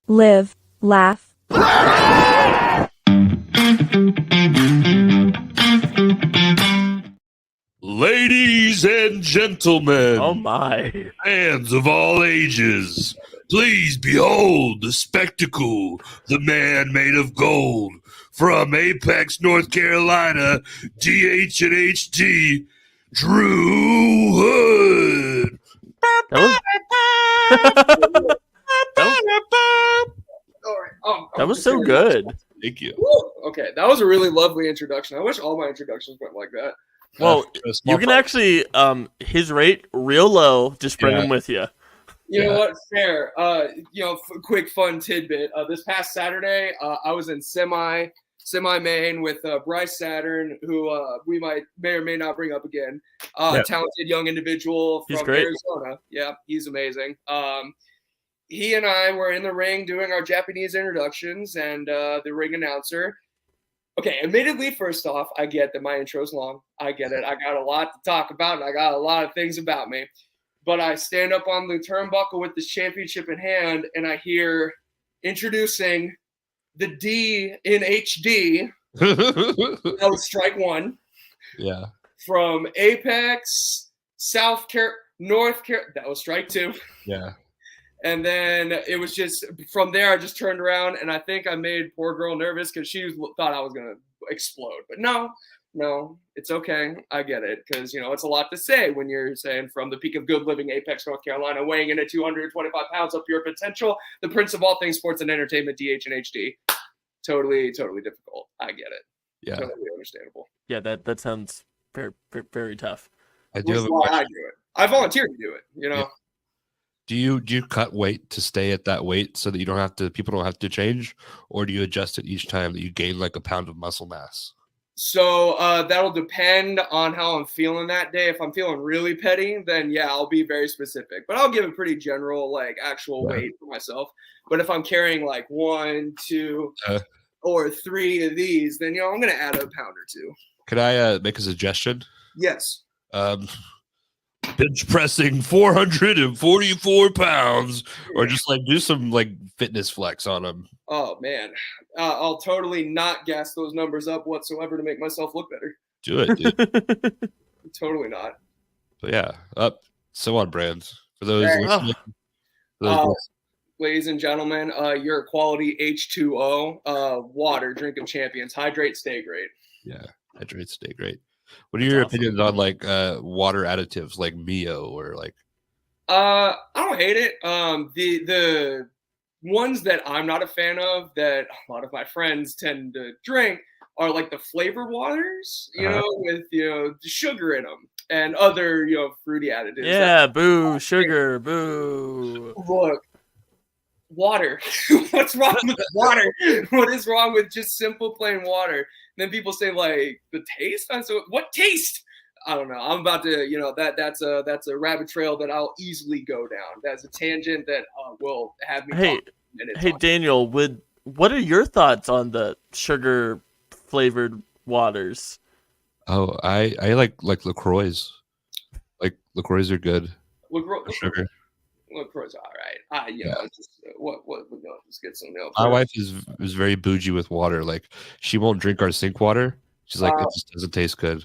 live, laugh. Ladies and gentlemen, Oh my. fans of all ages, please behold the spectacle, the man made of gold, from Apex, North Carolina, DH and HD, Drew Hood. That was so good. Thank you. Woo! Okay, that was a really lovely introduction. I wish all my introductions went like that. Well, you can actually his rate real low. Just bring him with you. You know what? Fair. Quick fun tidbit. This past Saturday, I was in semi main with Bryce Saturn, who we may or may not bring up again. Talented young individual from Arizona. Yeah, he's amazing. He and I were in the ring doing our Japanese introductions, and the ring announcer. Okay, admittedly, first off, I get that my intro's long. I get it. I got a lot to talk about, and I got a lot of things about me. But I stand up on the turnbuckle with this championship in hand, and I hear introducing the D in HD. That was strike one. Yeah. From Apex, North Carolina. That was strike two. Yeah. And then it was just from there, I just turned around and I think I made poor girl nervous because she thought I was going to explode. But no, it's okay. I get it because, it's a lot to say when you're saying from the peak of good living, Apex, North Carolina, weighing in at 225 pounds of pure potential, the prince of all things sports and entertainment, DH and HD. Totally, totally difficult. I get it. Yeah. Totally understandable. Yeah, that sounds very, very, very tough. I do have a question. I do it. I volunteered to do it, Yeah. Do you cut weight to stay at that weight so that people don't have to change, or do you adjust it each time that you gain like a pound of muscle mass? So that'll depend on how I'm feeling that day. If I'm feeling really petty, then yeah, I'll be very specific. But I'll give a pretty general, actual weight for myself. But if I'm carrying 1, 2, or 3 of these, then I'm gonna add a pound or two. Could I make a suggestion? Yes. Bench pressing 444 pounds, or just do some fitness flex on them. Oh man, I'll totally not gas those numbers up whatsoever to make myself look better. Do it, dude. Totally not. But yeah, so on brand for those. Ladies and gentlemen, your quality H2O water, drink of champions. Hydrate, stay great. Yeah, hydrate, stay great. What are your opinions on water additives like Mio or I don't hate it. The ones that I'm not a fan of that a lot of my friends tend to drink are the flavored waters, with sugar in them and other fruity additives. Yeah, boo, sugar, boo. Look, water. What's wrong with water? What is wrong with just simple plain water? And then people say the taste. So what taste? I don't know. I'm about to, that's a rabbit trail that I'll easily go down. That's a tangent that will have me. Hey, Daniel, what are your thoughts on the sugar flavored waters? Oh, I like LaCroix. LaCroix are good. Sugar. LaCroix, all right. Just get some milk. My wife is very bougie with water. She won't drink our sink water. She's it just doesn't taste good.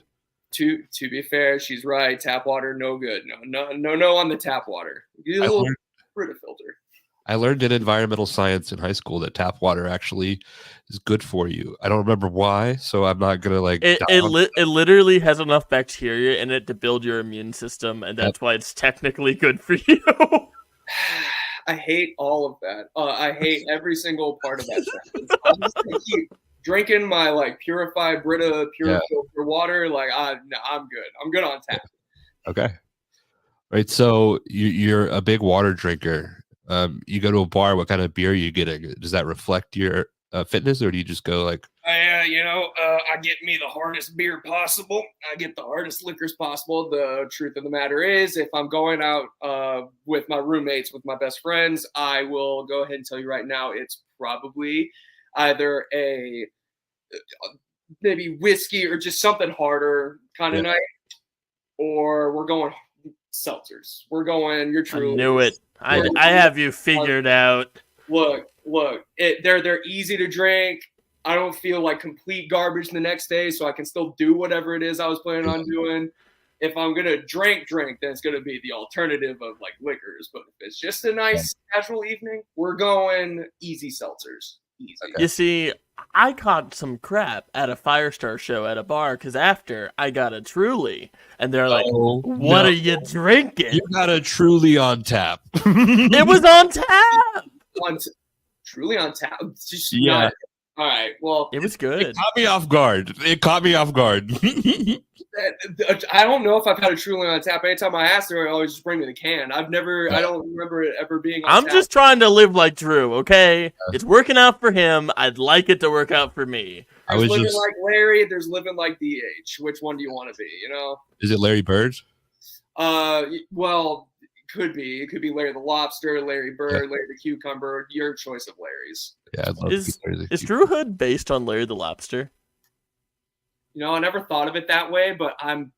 To be fair, she's right. Tap water, no good. No on the tap water. Get a little Brita filter. I learned in environmental science in high school that tap water actually is good for you. I don't remember why, so I'm not gonna It literally has enough bacteria in it to build your immune system, and that's why it's technically good for you. I hate all of that. I hate every single part of that sentence. I'm just gonna keep drinking my purified Brita pure filter water. I'm good. I'm good on tap. Okay. Right. So you're a big water drinker. You go to a bar. What kind of beer are you getting? Does that reflect your fitness, or do you just go I get me the hardest beer possible. I get the hardest liquors possible. The truth of the matter is, if I'm going out with my roommates, with my best friends, I will go ahead and tell you right now, it's probably either a maybe whiskey or just something harder kind of night, or we're going seltzers. We're going your true. I knew it. I have you figured out. Look, look, they're easy to drink. I don't feel like complete garbage the next day, so I can still do whatever it is I was planning on doing. If I'm gonna drink, then it's gonna be the alternative of like liquors. But if it's just a nice casual evening, we're going easy seltzers. Easy. Okay. You see, I caught some crap at a Firestar show at a bar because after I got a Truly, and they're like, "What are you drinking?" You got a Truly on tap. It was on tap. Truly on tap. Just yeah. All right. Well, it was good. It caught me off guard. I don't know if I've had a Truly on tap. Anytime I ask her, I always just bring me the can. I don't remember it ever being on I'm tap. just trying to live like Drew, okay? It's working out for him. I'd like it to work out for me. There's living like Larry. There's living like DH. Which one do you want to be, Is it Larry Bird? Well, could be. It could be Larry the Lobster, Larry Bird, Larry the Cucumber. Your choice of Larrys. Yeah, I'd love to be Larry the Is Drew Hood based on Larry the Lobster? I never thought of it that way, but I'm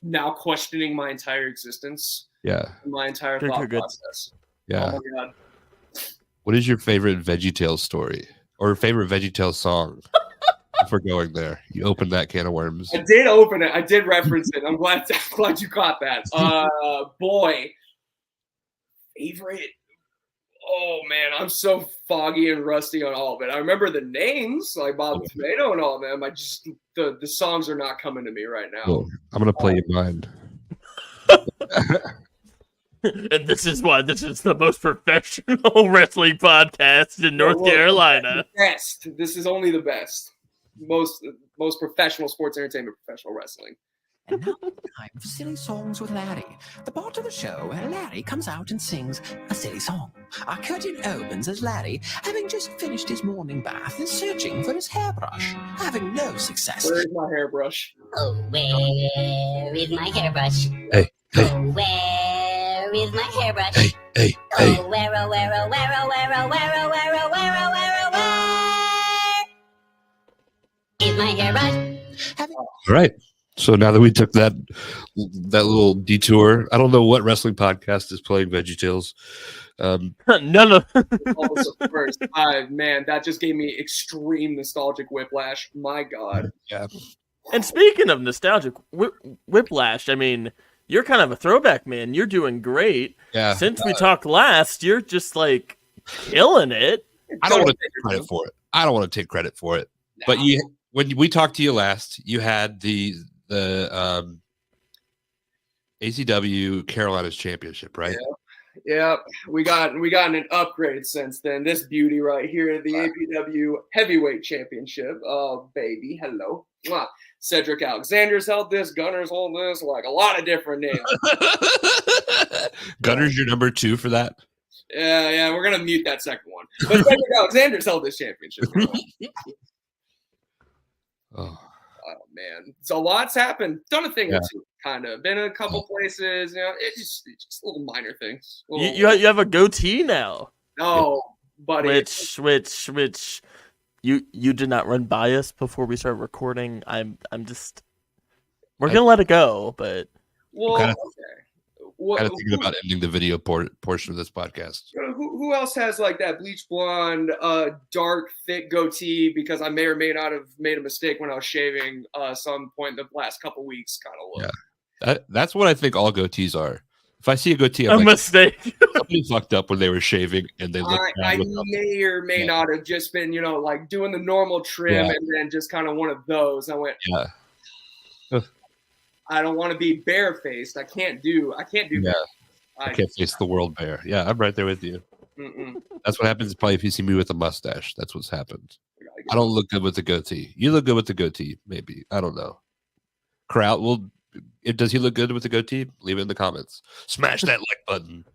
now questioning my entire existence. Yeah. My entire thought process. Yeah. Oh my God. What is your favorite VeggieTales story or favorite VeggieTales song? If we're going there, you opened that can of worms. I did open it. I did reference it. I'm glad you caught that. Boy, favorite. Oh man, I'm so foggy and rusty on all of it. I remember the names like Bob Tomato and all of them. I just the songs are not coming to me right now. Cool. I'm gonna play you mine. And this is why this is the most professional wrestling podcast in North Carolina. Best. This is only the best. Most professional sports entertainment, professional wrestling. And now it's time for Silly Songs with Larry, the part of the show where Larry comes out and sings a silly song. Our curtain opens as Larry, having just finished his morning bath, is searching for his hairbrush, having no success. Where's my hairbrush? Oh, where is my hairbrush? Hey. Oh, where is my hairbrush? Hey. Oh, where, oh, where, oh, where, oh, where, oh, where, oh, where, oh, where, oh, where, oh, where is my hairbrush? All right. So now that we took that little detour, I don't know what wrestling podcast is playing VeggieTales. None of. First, man, that just gave me extreme nostalgic whiplash. My God. Yeah. And speaking of nostalgic whiplash, I mean, you're kind of a throwback, man. You're doing great. Yeah. Since we talked last, you're just like killing it. I don't want to take credit for it. No. But when we talked to you last, you had the ACW Carolina's championship, right? Yeah. We got an upgrade since then. This beauty right here, the APW Heavyweight Championship. Oh, baby. Hello. Mwah. Cedric Alexander's held this. Gunner's hold this. Like a lot of different names. Gunner's your number 2 for that? Yeah. We're going to mute that second one. But Cedric Alexander's held this championship. Oh man, so a lot's happened. Done a thing or two, kind of. Been in a couple places. It's just little minor things. You have a goatee now. Oh, buddy. Which you did not run by us before we started recording. We're gonna let it go, but okay. Kind of thinking about ending the video portion of this podcast. Who else has like that bleach blonde, dark, thick goatee? Because I may or may not have made a mistake when I was shaving some point in the last couple weeks. Kind of look. Yeah, that's what I think all goatees are. If I see a goatee, I'm a mistake. Somebody fucked up when they were shaving, and they look. I may or may not have just been, like doing the normal trim, and then just kind of one of those. I went. Yeah. I don't want to be barefaced. I can't do that. I can't face the world bare. Yeah, I'm right there with you. That's what happens probably if you see me with a mustache. That's what's happened. I don't look good with the goatee. You look good with the goatee, maybe. I don't know. Crowd does he look good with the goatee? Leave it in the comments. Smash that like button.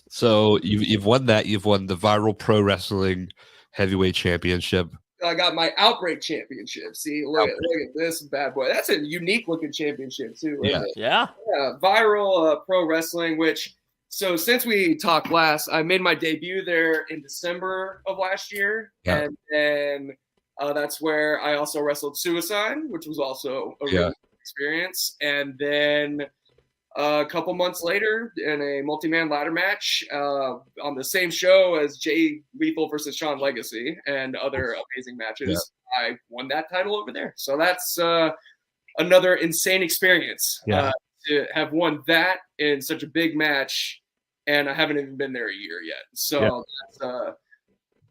So you've won that. You've won the Viral Pro Wrestling Heavyweight Championship. I got my Outbreak Championship. See, look at this bad boy. That's a unique looking championship too. Yeah. Viral Pro Wrestling. So since we talked last, I made my debut there in December of last year, and then that's where I also wrestled Suicide, which was also a really good experience. And then a couple months later, in a multi-man ladder match on the same show as Jay Lethal versus Sean Legacy and other amazing matches, I won that title over there. So that's another insane experience to have won that in such a big match, and I haven't even been there a year yet. So that's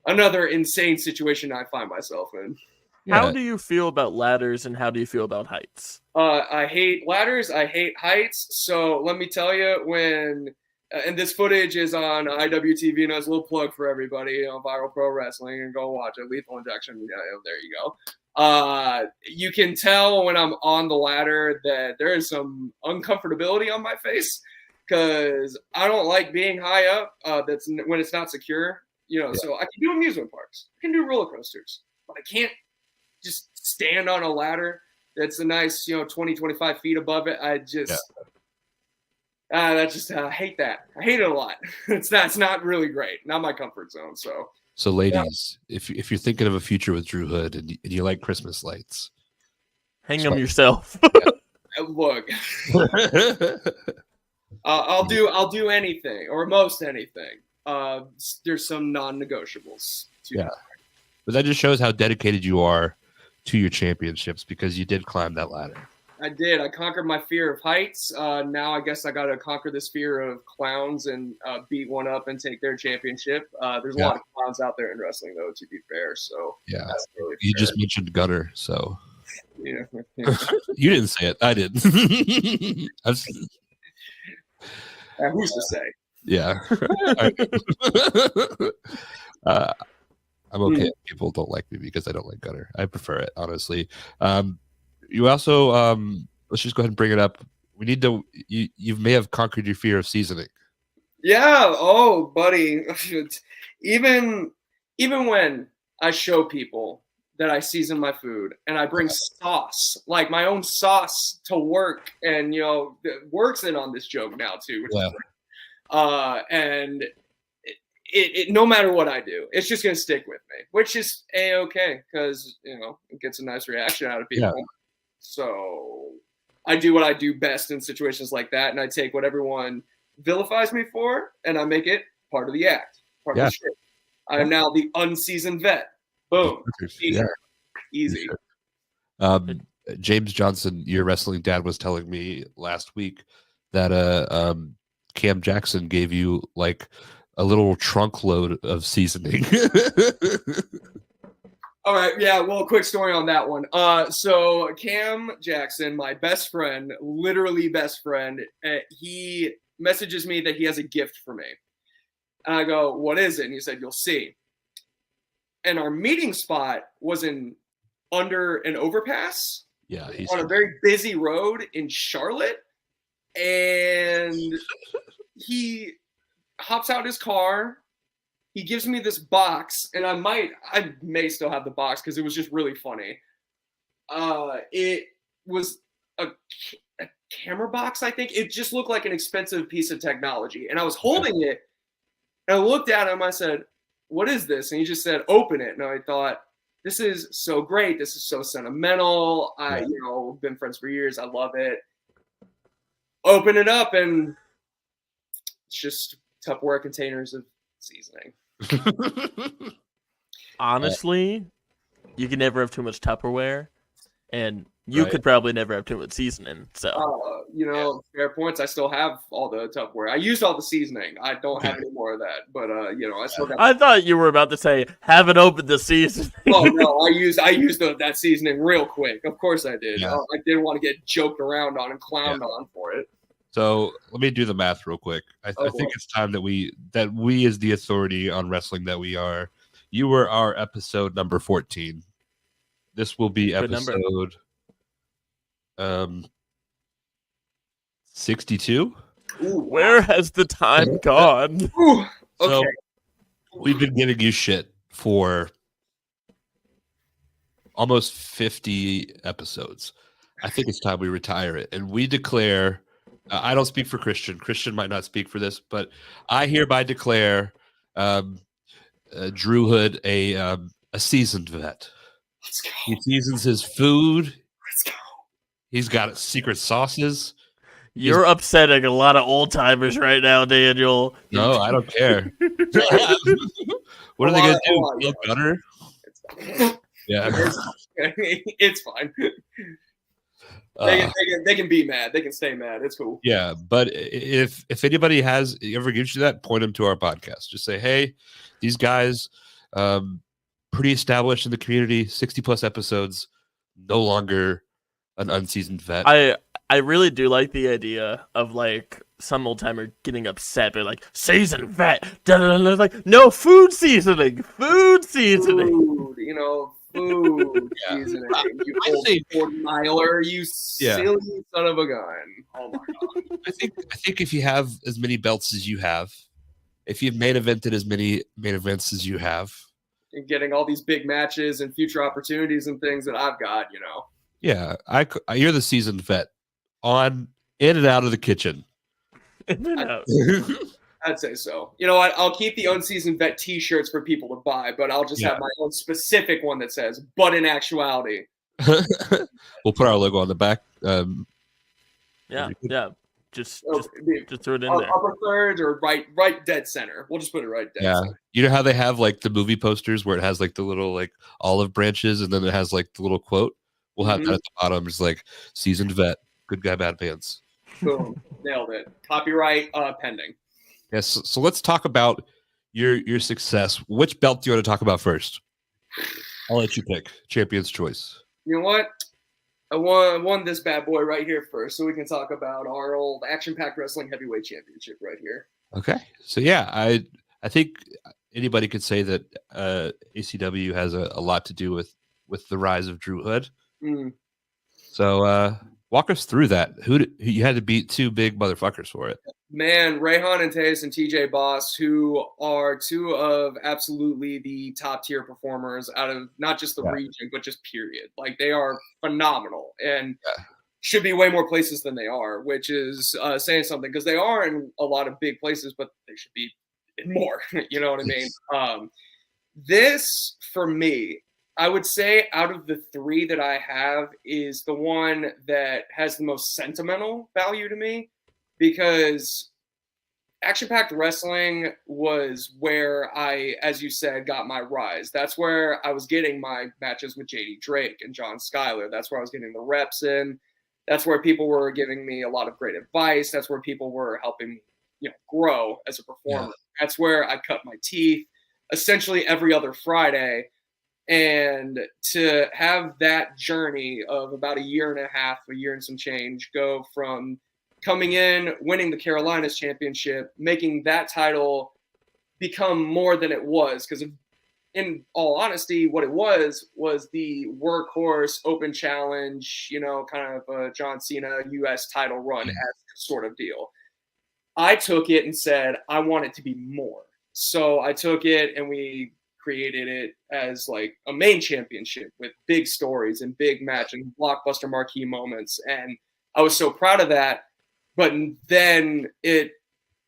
another insane situation I find myself in. How do you feel about ladders, and how do you feel about heights? I hate ladders. I hate heights. So let me tell you, when and this footage is on IWTV, and it's a little plug for everybody, Viral Pro Wrestling, and go watch it. Lethal Injection. Yeah, there you go. You can tell when I'm on the ladder that there is some uncomfortability on my face because I don't like being high up. That's when it's not secure. So I can do amusement parks, I can do roller coasters, but I can't just stand on a ladder that's a nice, 20, 25 feet above it. I just, I hate that. I hate it a lot. It's not really great. Not my comfort zone. So ladies, if you're thinking of a future with Drew Hood and you like Christmas lights, hang them yourself. Look, I'll do anything or most anything. There's some non-negotiables. But that just shows how dedicated you are to your championships because you did climb that ladder. I did. I conquered my fear of heights. Now I guess I got to conquer this fear of clowns and beat one up and take their championship. There's a lot of clowns out there in wrestling, though, to be fair. So that's really you fair. just mentioned Gunner, so Yeah. you didn't say it. I did. Who's to say? Yeah. I'm okay if people don't like me because I don't like Gunner. I prefer it, honestly. You also, let's just go ahead and bring it up. We need to, you may have conquered your fear of seasoning. Yeah. Oh, buddy. Even when I show people that I season my food and I bring sauce, like my own sauce to work, and, work's in on this joke now too. Which is great. And it no matter what I do, it's just going to stick with me, which is A-okay because, it gets a nice reaction out of people. Yeah. So I do what I do best in situations like that, and I take what everyone vilifies me for, and I make it part of the act, part of the shit. I am now the unseasoned vet. Boom. Easy. James Johnson, your wrestling dad, was telling me last week that Cam Jackson gave you like a little trunk load of seasoning. All right. Yeah. Well, quick story on that one. So Cam Jackson, my best friend, literally best friend, he messages me that he has a gift for me. And I go, what is it? And he said, you'll see. And our meeting spot was under an overpass. Yeah. On a very busy road in Charlotte. And he hops out his car. He gives me this box, and I may still have the box because it was just really funny. It was a camera box, I think. It just looked like an expensive piece of technology. And I was holding it, and I looked at him. I said, what is this? And he just said, open it. And I thought, this is so great. This is so sentimental. I've been friends for years. I love it. Open it up, and it's just Tupperware containers of seasoning. Honestly, you can never have too much Tupperware, and you could probably never have too much seasoning. So, fair points. I still have all the Tupperware. I used all the seasoning. I don't have any more of that, but I still got. I thought you were about to say, haven't opened the seasoning. Oh no, I used that seasoning real quick. Of course I did. Yeah. I didn't want to get joked around on and clowned on for it. So let me do the math real quick. I think it's time that we as the authority on wrestling that we are. You were our episode number 14. This will be episode 62. Where has the time gone? Ooh, okay. So we've been giving you shit for almost 50 episodes. I think it's time we retire it, and we declare. I don't speak for Christian. Christian might not speak for this, but I hereby declare Drew Hood a seasoned vet. Let's go. He seasons his food. Let's go. He's got secret sauces. You're upsetting a lot of old timers right now, Daniel. No, I don't care. What are they gonna do? Bill Gunner? Yeah. It's fine. They can be mad. They can stay mad. It's cool. Yeah, but if anybody ever gives you that, point them to our podcast. Just say, hey, these guys, pretty established in the community, 60+ episodes, no longer an unseasoned vet. I really do like the idea of like some old timer getting upset, but like seasoned vet, like no food seasoning. Food, food seasoning. You old 40-miler, you silly son of a gun. Oh my god. I think if you have as many belts as you have, if you've main evented as many main events as you have, and getting all these big matches and future opportunities and things that I've got, Yeah, you're the seasoned vet in and out of the kitchen. In and out. I'd say so. You know what? I'll keep the unseasoned vet T-shirts for people to buy, but I'll just have my own specific one that says "But in actuality." We'll put our logo on the back. Yeah. Just throw it in there. Upper third or right dead center. We'll just put it right dead center. You know how they have like the movie posters where it has like the little like olive branches and then it has like the little quote? We'll have that at the bottom. It's like seasoned vet, good guy, bad pants. Boom. Nailed it. Copyright pending. Yes. So let's talk about your success. Which belt do you want to talk about first? I'll let you pick. Champion's choice. You know what? I won this bad boy right here first, so we can talk about our old action-packed wrestling heavyweight championship right here. Okay. So yeah, I think anybody could say that ACW has a lot to do with the rise of Drew Hood. Mm. So walk us through that. Who you had to beat two big motherfuckers for it? Man, Rayhan and Tejas and TJ Boss, who are two of absolutely the top tier performers out of not just the region, but just period. Like they are phenomenal and should be way more places than they are, which is saying something because they are in a lot of big places, but they should be in more. You know what I mean? This, for me, I would say out of the three that I have is the one that has the most sentimental value to me. Because action-packed wrestling was where I, as you said, got my rise. That's where I was getting my matches with JD Drake and John Schuyler. That's where I was getting the reps in. That's where people were giving me a lot of great advice. That's where people were helping me, grow as a performer. Yeah. That's where I cut my teeth essentially every other Friday. And to have that journey of about a year and some change, go from coming in, winning the Carolinas championship, making that title become more than it was. Because in all honesty, what it was the workhorse open challenge, kind of a John Cena US title run sort of deal. I took it and said, I want it to be more. So I took it and we created it as like a main championship with big stories and big match and blockbuster marquee moments. And I was so proud of that. But then it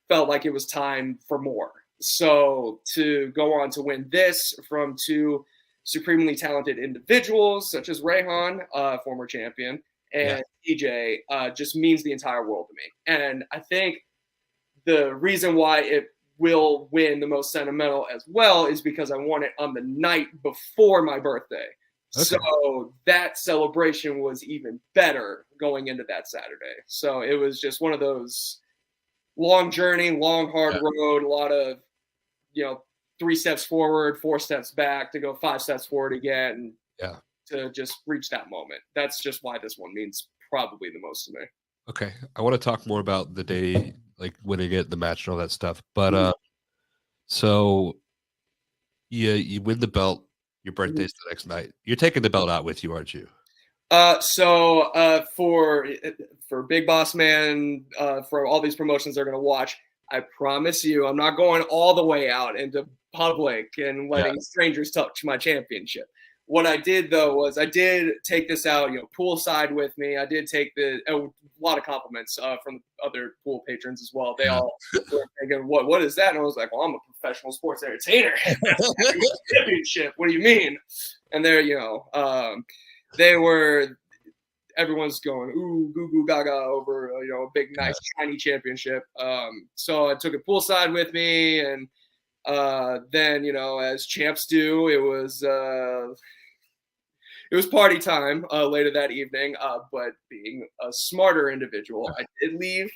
felt like it was time for more. So to go on to win this from two supremely talented individuals, such as Rayhan, former champion, and TJ, just means the entire world to me. And I think the reason why it will win the most sentimental as well is because I won it on the night before my birthday. Okay. So that celebration was even better going into that Saturday. So it was just one of those long journey, long, hard road, a lot of, 3 steps forward, 4 steps back to go 5 steps forward again to just reach that moment. That's just why this one means probably the most to me. Okay. I want to talk more about the day, like winning it, the match and all that stuff. But so you win the belt. Your birthday's the next night. You're taking the belt out with you, aren't you? So for Big Boss Man, for all these promotions they're going to watch, I promise you, I'm not going all the way out into public and letting strangers touch my championship. What I did, though, was I did take this out, poolside with me. I did take a lot of compliments from other pool patrons as well. They all were thinking, what is that? And I was like, well, I'm a professional sports entertainer. Championship. What do you mean? And they're, they were everyone's going ooh goo goo gaga over a big nice shiny championship. So I took it poolside with me, and then as champs do, it was party time later that evening. But being a smarter individual, I did leave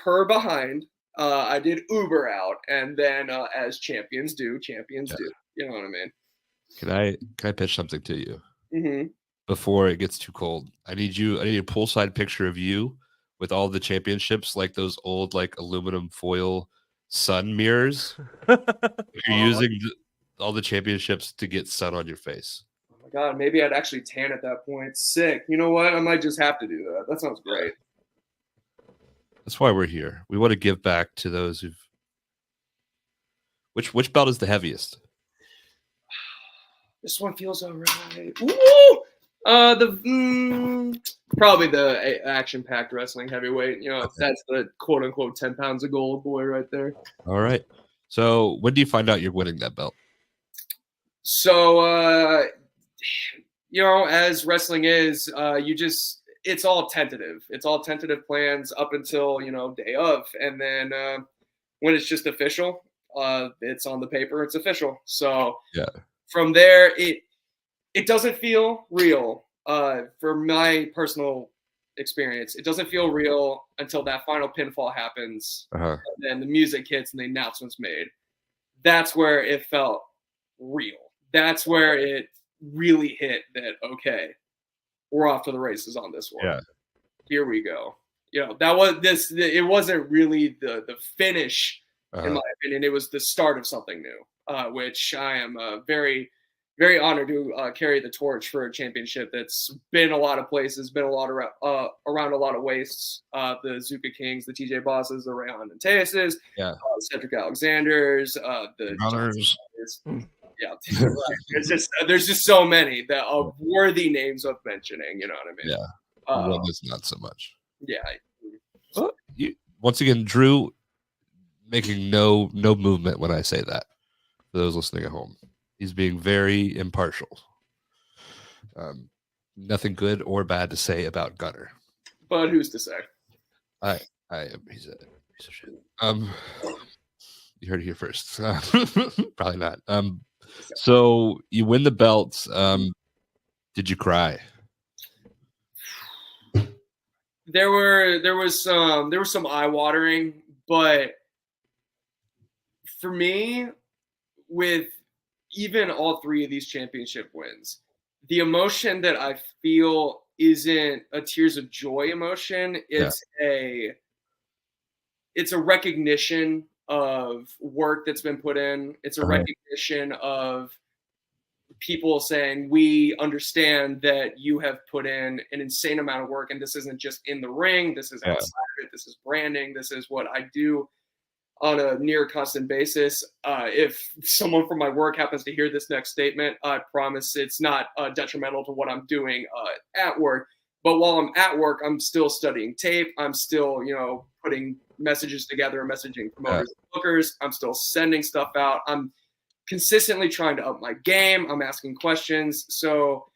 her behind. I did Uber out, and then as champions do. You know what I mean? Can I pitch something to you? Mm-hmm. Before it gets too cold, I need a poolside picture of you with all the championships, like those old like aluminum foil sun mirrors. You're using all the championships to get sun on your face. Oh my God, maybe I'd actually tan at that point. Sick. You know what? I might just have to do that. That sounds great. That's why we're here. We want to give back to those who've. Which belt is the heaviest? This one feels all right. Probably the action-packed wrestling heavyweight. That's the quote-unquote 10 pounds of gold boy right there. All right. So when do you find out you're winning that belt? So, as wrestling is, it's all tentative. It's all tentative plans up until, day of. And then when it's just official, it's on the paper, it's official. So from there, it doesn't feel real. For my personal experience, it doesn't feel real until that final pinfall happens, and then the music hits and the announcement's made. That's where it felt real. That's where it really hit that, okay, we're off to the races on this one. Yeah. Here we go. That was this. It wasn't really the finish, in my opinion. It was the start of something new, which I am very, very honored to carry the torch for a championship that's been a lot of places, been a lot around a lot of wastes. The Zuka Kings, the TJ Bosses, the Rayon and Teases, Cedric Alexanders, the Brothers. Yeah, there's just so many that are worthy names of mentioning. You know what I mean? Yeah. One is not so much. Yeah. Once again, Drew making no movement when I say that. For those listening at home, he's being very impartial. Nothing good or bad to say about Gunner. But who's to say? He's a piece of shit. You heard it here first. Probably not. So you win the belts. Did you cry? There was some eye watering, but for me, with even all three of these championship wins, the emotion that I feel isn't a tears of joy emotion. It's a recognition of work that's been put in. It's a recognition of people saying, we understand that you have put in an insane amount of work, and this isn't just in the ring. This is outside of it. This is branding. This is what I do on a near constant basis. If someone from my work happens to hear this next statement, I promise it's not detrimental to what I'm doing at work. But while I'm at work, I'm still studying tape. I'm still, putting messages together, messaging promoters and bookers. I'm still sending stuff out. I'm consistently trying to up my game. I'm asking questions. So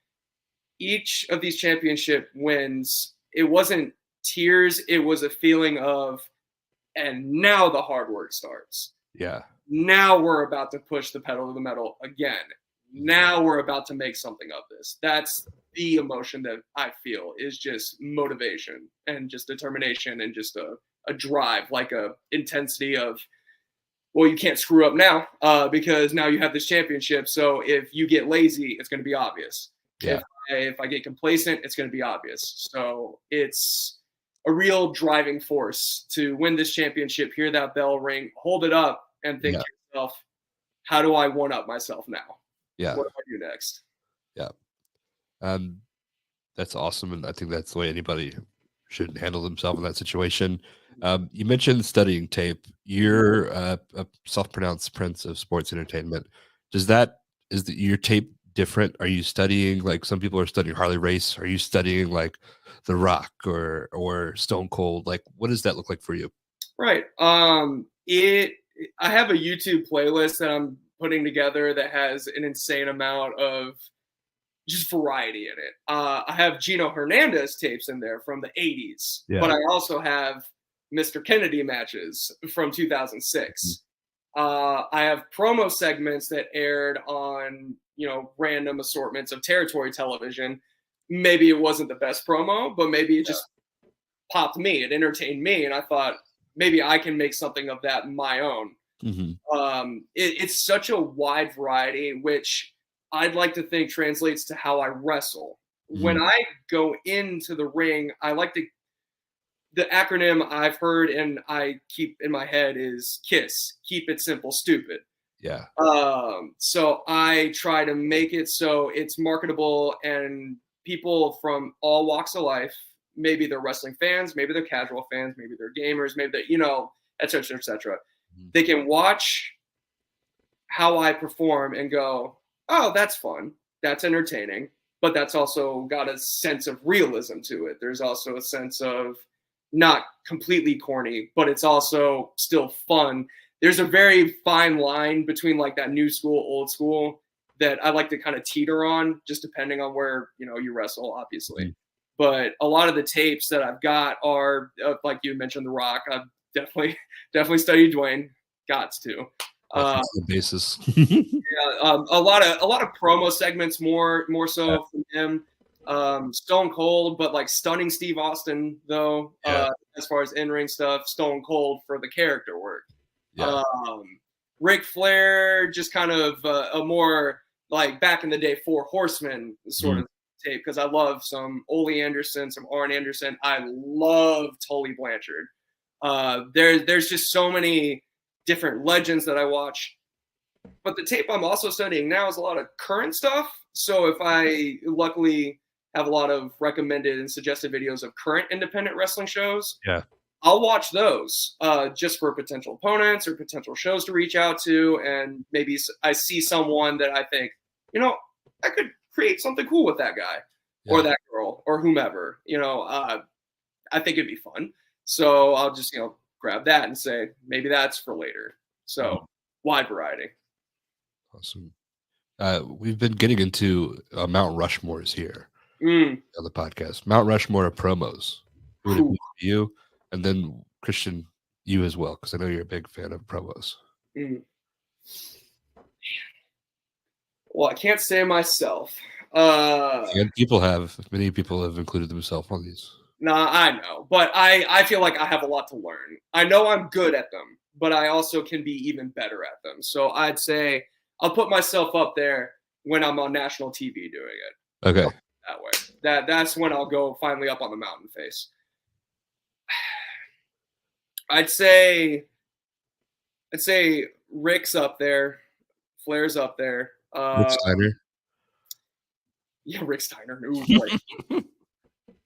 each of these championship wins, it wasn't tears. It was a feeling of, and now the hard work starts. Yeah. Now we're about to push the pedal to the metal again. Now we're about to make something of this. That's the emotion that I feel, is just motivation and just determination and just a drive, like a intensity of, well, you can't screw up now because now you have this championship. So if you get lazy, it's going to be obvious. Yeah. If I get complacent, it's going to be obvious. So it's a real driving force to win this championship, hear that bell ring, hold it up, and think to yourself, how do I one up myself now? Yeah. What do I do next? Yeah. That's awesome. And I think that's the way anybody should handle themselves in that situation. You mentioned studying tape. You're a self-pronounced prince of sports entertainment. Your tape different? Are you studying, like some people are studying Harley Race? Are you studying like The Rock or Stone Cold? Like, what does that look like for you? Right. I have a YouTube playlist that I'm putting together that has an insane amount of just variety in it. I have Gino Hernandez tapes in there from the 80s, but I also have Mr. Kennedy matches from 2006. I have promo segments that aired on, random assortments of territory television. Maybe it wasn't the best promo, but maybe it just popped me. It entertained me. And I thought maybe I can make something of that my own. It's such a wide variety, which I'd like to think translates to how I wrestle. When I go into the ring, I like the acronym I've heard and I keep in my head is KISS, keep it simple, stupid. Yeah. So I try to make it so it's marketable and people from all walks of life, maybe they're wrestling fans, maybe they're casual fans, maybe they're gamers, maybe they're, et cetera, et cetera. They can watch how I perform and go, oh, that's fun. That's entertaining. But that's also got a sense of realism to it. There's also a sense of not completely corny, but it's also still fun. There's a very fine line between like that new school, old school that I like to kind of teeter on, just depending on where, you wrestle, obviously. But a lot of the tapes that I've got are, like you mentioned, The Rock. I've definitely studied Dwayne. Gots to. The basis. A lot of promo segments, more so from him. Stone Cold, but like stunning Steve Austin though. As far as in-ring stuff, Stone Cold for the character work. Ric Flair, just kind of a more like back in the day Four Horsemen sort of tape, because I love some Ole Anderson, some Arn Anderson. I love Tully Blanchard. There's just so many different legends that I watch. But the tape I'm also studying now is a lot of current stuff. So if I luckily have a lot of recommended and suggested videos of current independent wrestling shows, I'll watch those just for potential opponents or potential shows to reach out to. And maybe I see someone that I think, I could create something cool with that guy or that girl or whomever, I think it'd be fun. So I'll just, grab that and say, maybe that's for later. So wide variety. Awesome. We've been getting into Mount Rushmore's here on the podcast. Mount Rushmore of promos. Who would it be for you? And then Christian, you as well, because I know you're a big fan of promos. Well, I can't say myself. Many people have included themselves on these. Nah, I know, but I feel like I have a lot to learn. I know I'm good at them, but I also can be even better at them. So I'd say I'll put myself up there when I'm on national TV doing it. Okay. That way. That's when I'll go finally up on the mountain face. I'd say Rick's up there. Flair's up there. Rick Steiner. Yeah, Rick Steiner. Ooh, boy.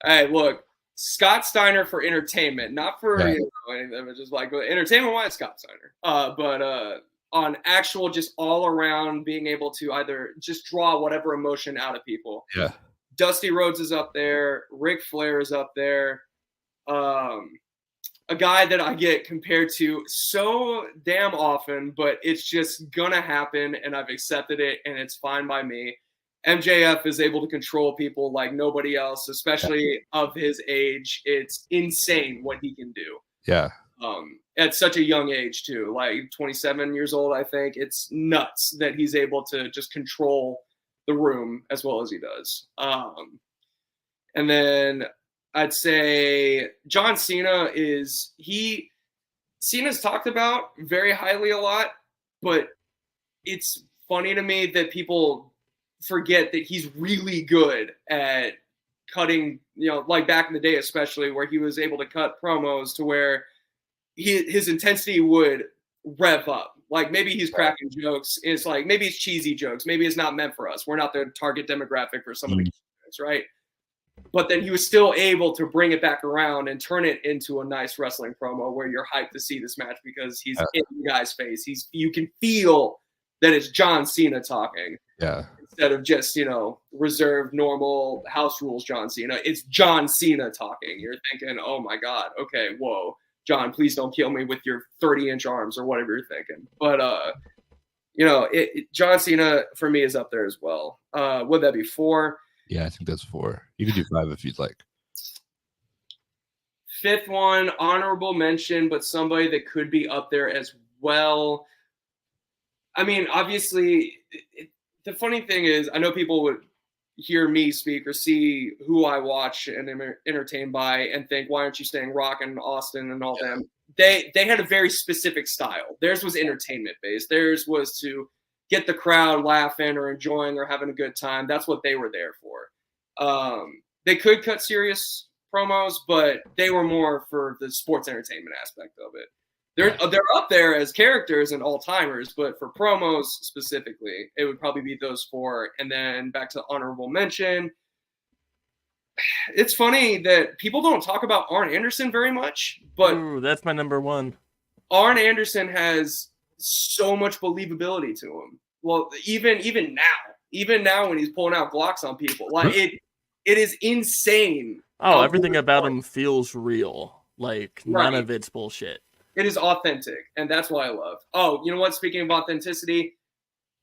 Hey, look. Scott Steiner for entertainment, not for anything. Just like entertainment-wise, Scott Steiner. But on actual, just all around being able to either just draw whatever emotion out of people. Yeah. Dusty Rhodes is up there. Ric Flair is up there. A guy that I get compared to so damn often, but it's just gonna happen, and I've accepted it, and it's fine by me. MJF is able to control people like nobody else, especially of his age. It's insane what he can do. Yeah. At such a young age too, like 27 years old, I think. It's nuts that he's able to just control the room as well as he does. And then I'd say John Cena Cena's talked about very highly a lot, but it's funny to me that people forget that he's really good at cutting, like back in the day, especially where he was able to cut promos to where his intensity would rev up. Like maybe he's cracking jokes. It's like, maybe it's cheesy jokes. Maybe it's not meant for us. We're not the target demographic for some of the jokes, right? But then he was still able to bring it back around and turn it into a nice wrestling promo where you're hyped to see this match because he's in the guy's face. You can feel that it's John Cena talking. Yeah. Instead of just, reserved, normal house rules John Cena. It's John Cena talking. You're thinking, oh my God, okay, whoa. John, please don't kill me with your 30-inch arms or whatever you're thinking. But, John Cena for me is up there as well. Would that be 4? Yeah, I think that's 4. You can do 5 if you'd like. 5th one, honorable mention, but somebody that could be up there as well. I mean, obviously, the funny thing is, I know people would hear me speak or see who I watch and am entertained by and think, why aren't you saying Rock and Austin and all them? They had a very specific style. Theirs was entertainment based. Theirs was to get the crowd laughing or enjoying or having a good time. That's what they were there for. They could cut serious promos, but they were more for the sports entertainment aspect of it. They're up there as characters and all-timers, but for promos specifically, it would probably be those 4. And then back to honorable mention. It's funny that people don't talk about Arn Anderson very much, but Ooh, that's my number 1. Arn Anderson has so much believability to him. Well, even now when he's pulling out Glocks on people, like it is insane. Oh, everything about him feels real. Like none of it's bullshit. It is authentic, and that's what I love. Oh, you know what? Speaking of authenticity,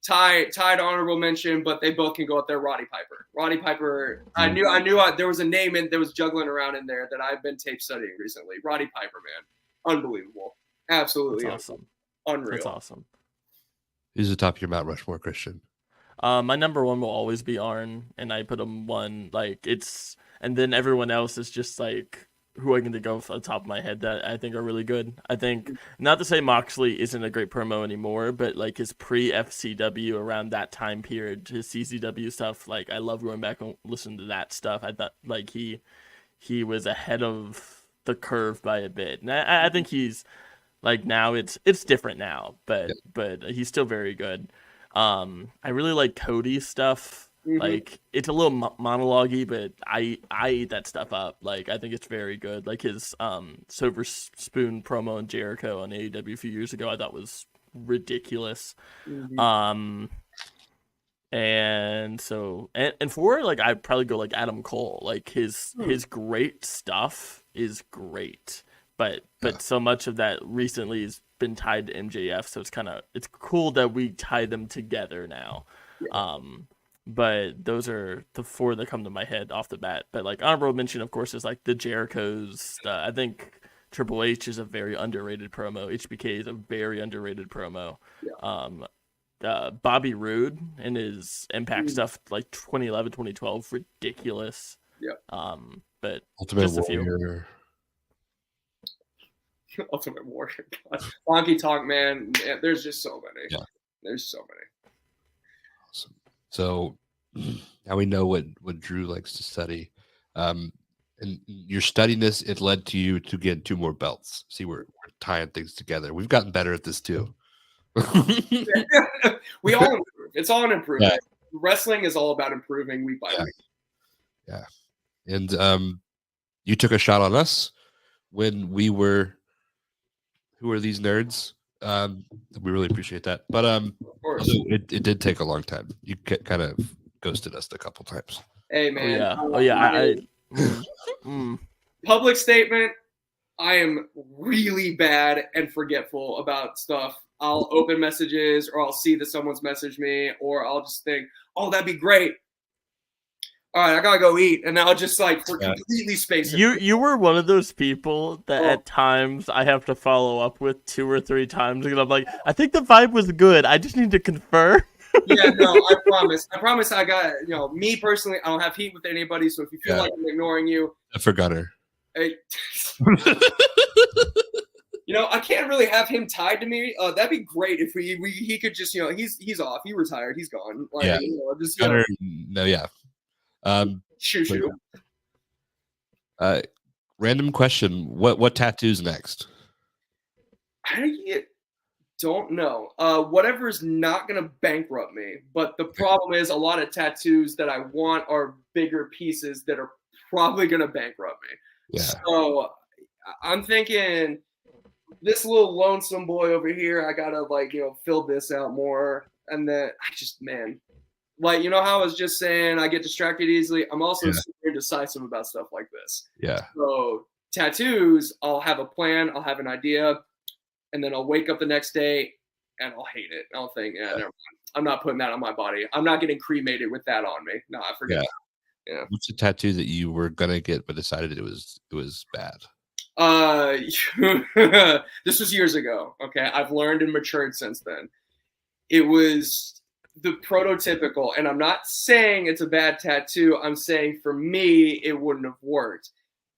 tied honorable mention, but they both can go up there. Roddy Piper. Roddy Piper. I knew there was a name that was juggling around in there that I've been tape studying recently. Roddy Piper, man, unbelievable, absolutely That's awesome. Unreal. That's awesome. Who's the top of your Mount Rushmore, Christian? My number 1 will always be Arn, and I put him 1. Like and then everyone else is just like who I can think of on the top of my head that I think are really good. I think, not to say Moxley isn't a great promo anymore, but like his pre-FCW around that time period, his CZW stuff, like I love going back and listening to that stuff. I thought like he was ahead of the curve by a bit. And I think he's like, now it's different now, but he's still very good. I really like Cody's stuff. Like it's a little monologue-y, but I eat that stuff up. Like I think it's very good. Like his Silver Spoon promo in Jericho on AEW a few years ago, I thought was ridiculous. And so and for like I'd probably go like Adam Cole. Like his great stuff is great, but so much of that recently has been tied to MJF, so it's cool that we tie them together now. But those are the 4 that come to my head off the bat. But like honorable mention, of course, is like the Jerichos. I think Triple H is a very underrated promo. HBK is a very underrated promo. Bobby Roode and his Impact stuff, like 2011, 2012, ridiculous. But Ultimate just a Warrior. Ultimate Warrior. Honky Tonk Man. There's just so many. Yeah. There's so many. Awesome. So now we know what Drew likes to study. And your steadiness, it led to you to get 2 more belts. See, we're tying things together. We've gotten better at this too. We all improve. It's all an improvement. Yeah. Wrestling is all about improving week by week. Yeah. And you took a shot on us when we were who are these nerds? We really appreciate that. But it did take a long time. You kind of ghosted us a couple times. Hey man. Oh yeah. Public statement. I am really bad and forgetful about stuff. I'll open messages, or I'll see that someone's messaged me, or I'll just think, "Oh, that'd be great." All right, I gotta go eat, and I'll just completely space it. You were one of those people that at times I have to follow up with 2 or 3 times because I'm like, I think the vibe was good. I just need to confirm. Yeah, no, I promise. I promise. I got me personally. I don't have heat with anybody, so if you feel like I'm ignoring you, I forgot her. Hey, I can't really have him tied to me. That'd be great if he could just he's off. He retired. He's gone. Like, Shoo. Random question. What tattoos next? I don't know. Whatever's not gonna bankrupt me. But the problem is a lot of tattoos that I want are bigger pieces that are probably gonna bankrupt me. Yeah. So I'm thinking this little lonesome boy over here, I gotta fill this out more. And then how I was just saying I get distracted easily. I'm also super indecisive about stuff like this. Yeah. So tattoos, I'll have a plan, I'll have an idea, and then I'll wake up the next day and I'll hate it. I'll think, yeah, never mind. I'm not putting that on my body. I'm not getting cremated with that on me. No, I forget. Yeah. What's the tattoo that you were gonna get but decided it was bad? This was years ago. Okay, I've learned and matured since then. It was the prototypical, and I'm not saying it's a bad tattoo. I'm saying for me, it wouldn't have worked.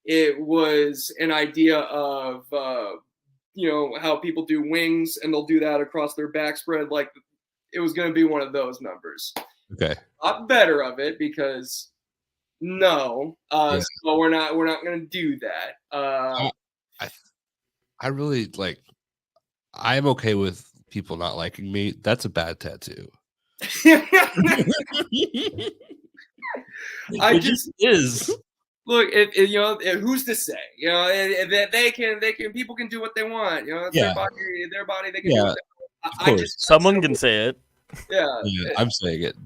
It was an idea of, how people do wings, and they'll do that across their back spread. Like, it was going to be one of those numbers. Okay. Not better of it because no. So we're not going to do that. I really like. I'm okay with people not liking me. That's a bad tattoo. I just is. look. Who's to say? That they can. People can do what they want. It's their body. They can do what they want. Of course. Someone can say it. Yeah, I'm saying it.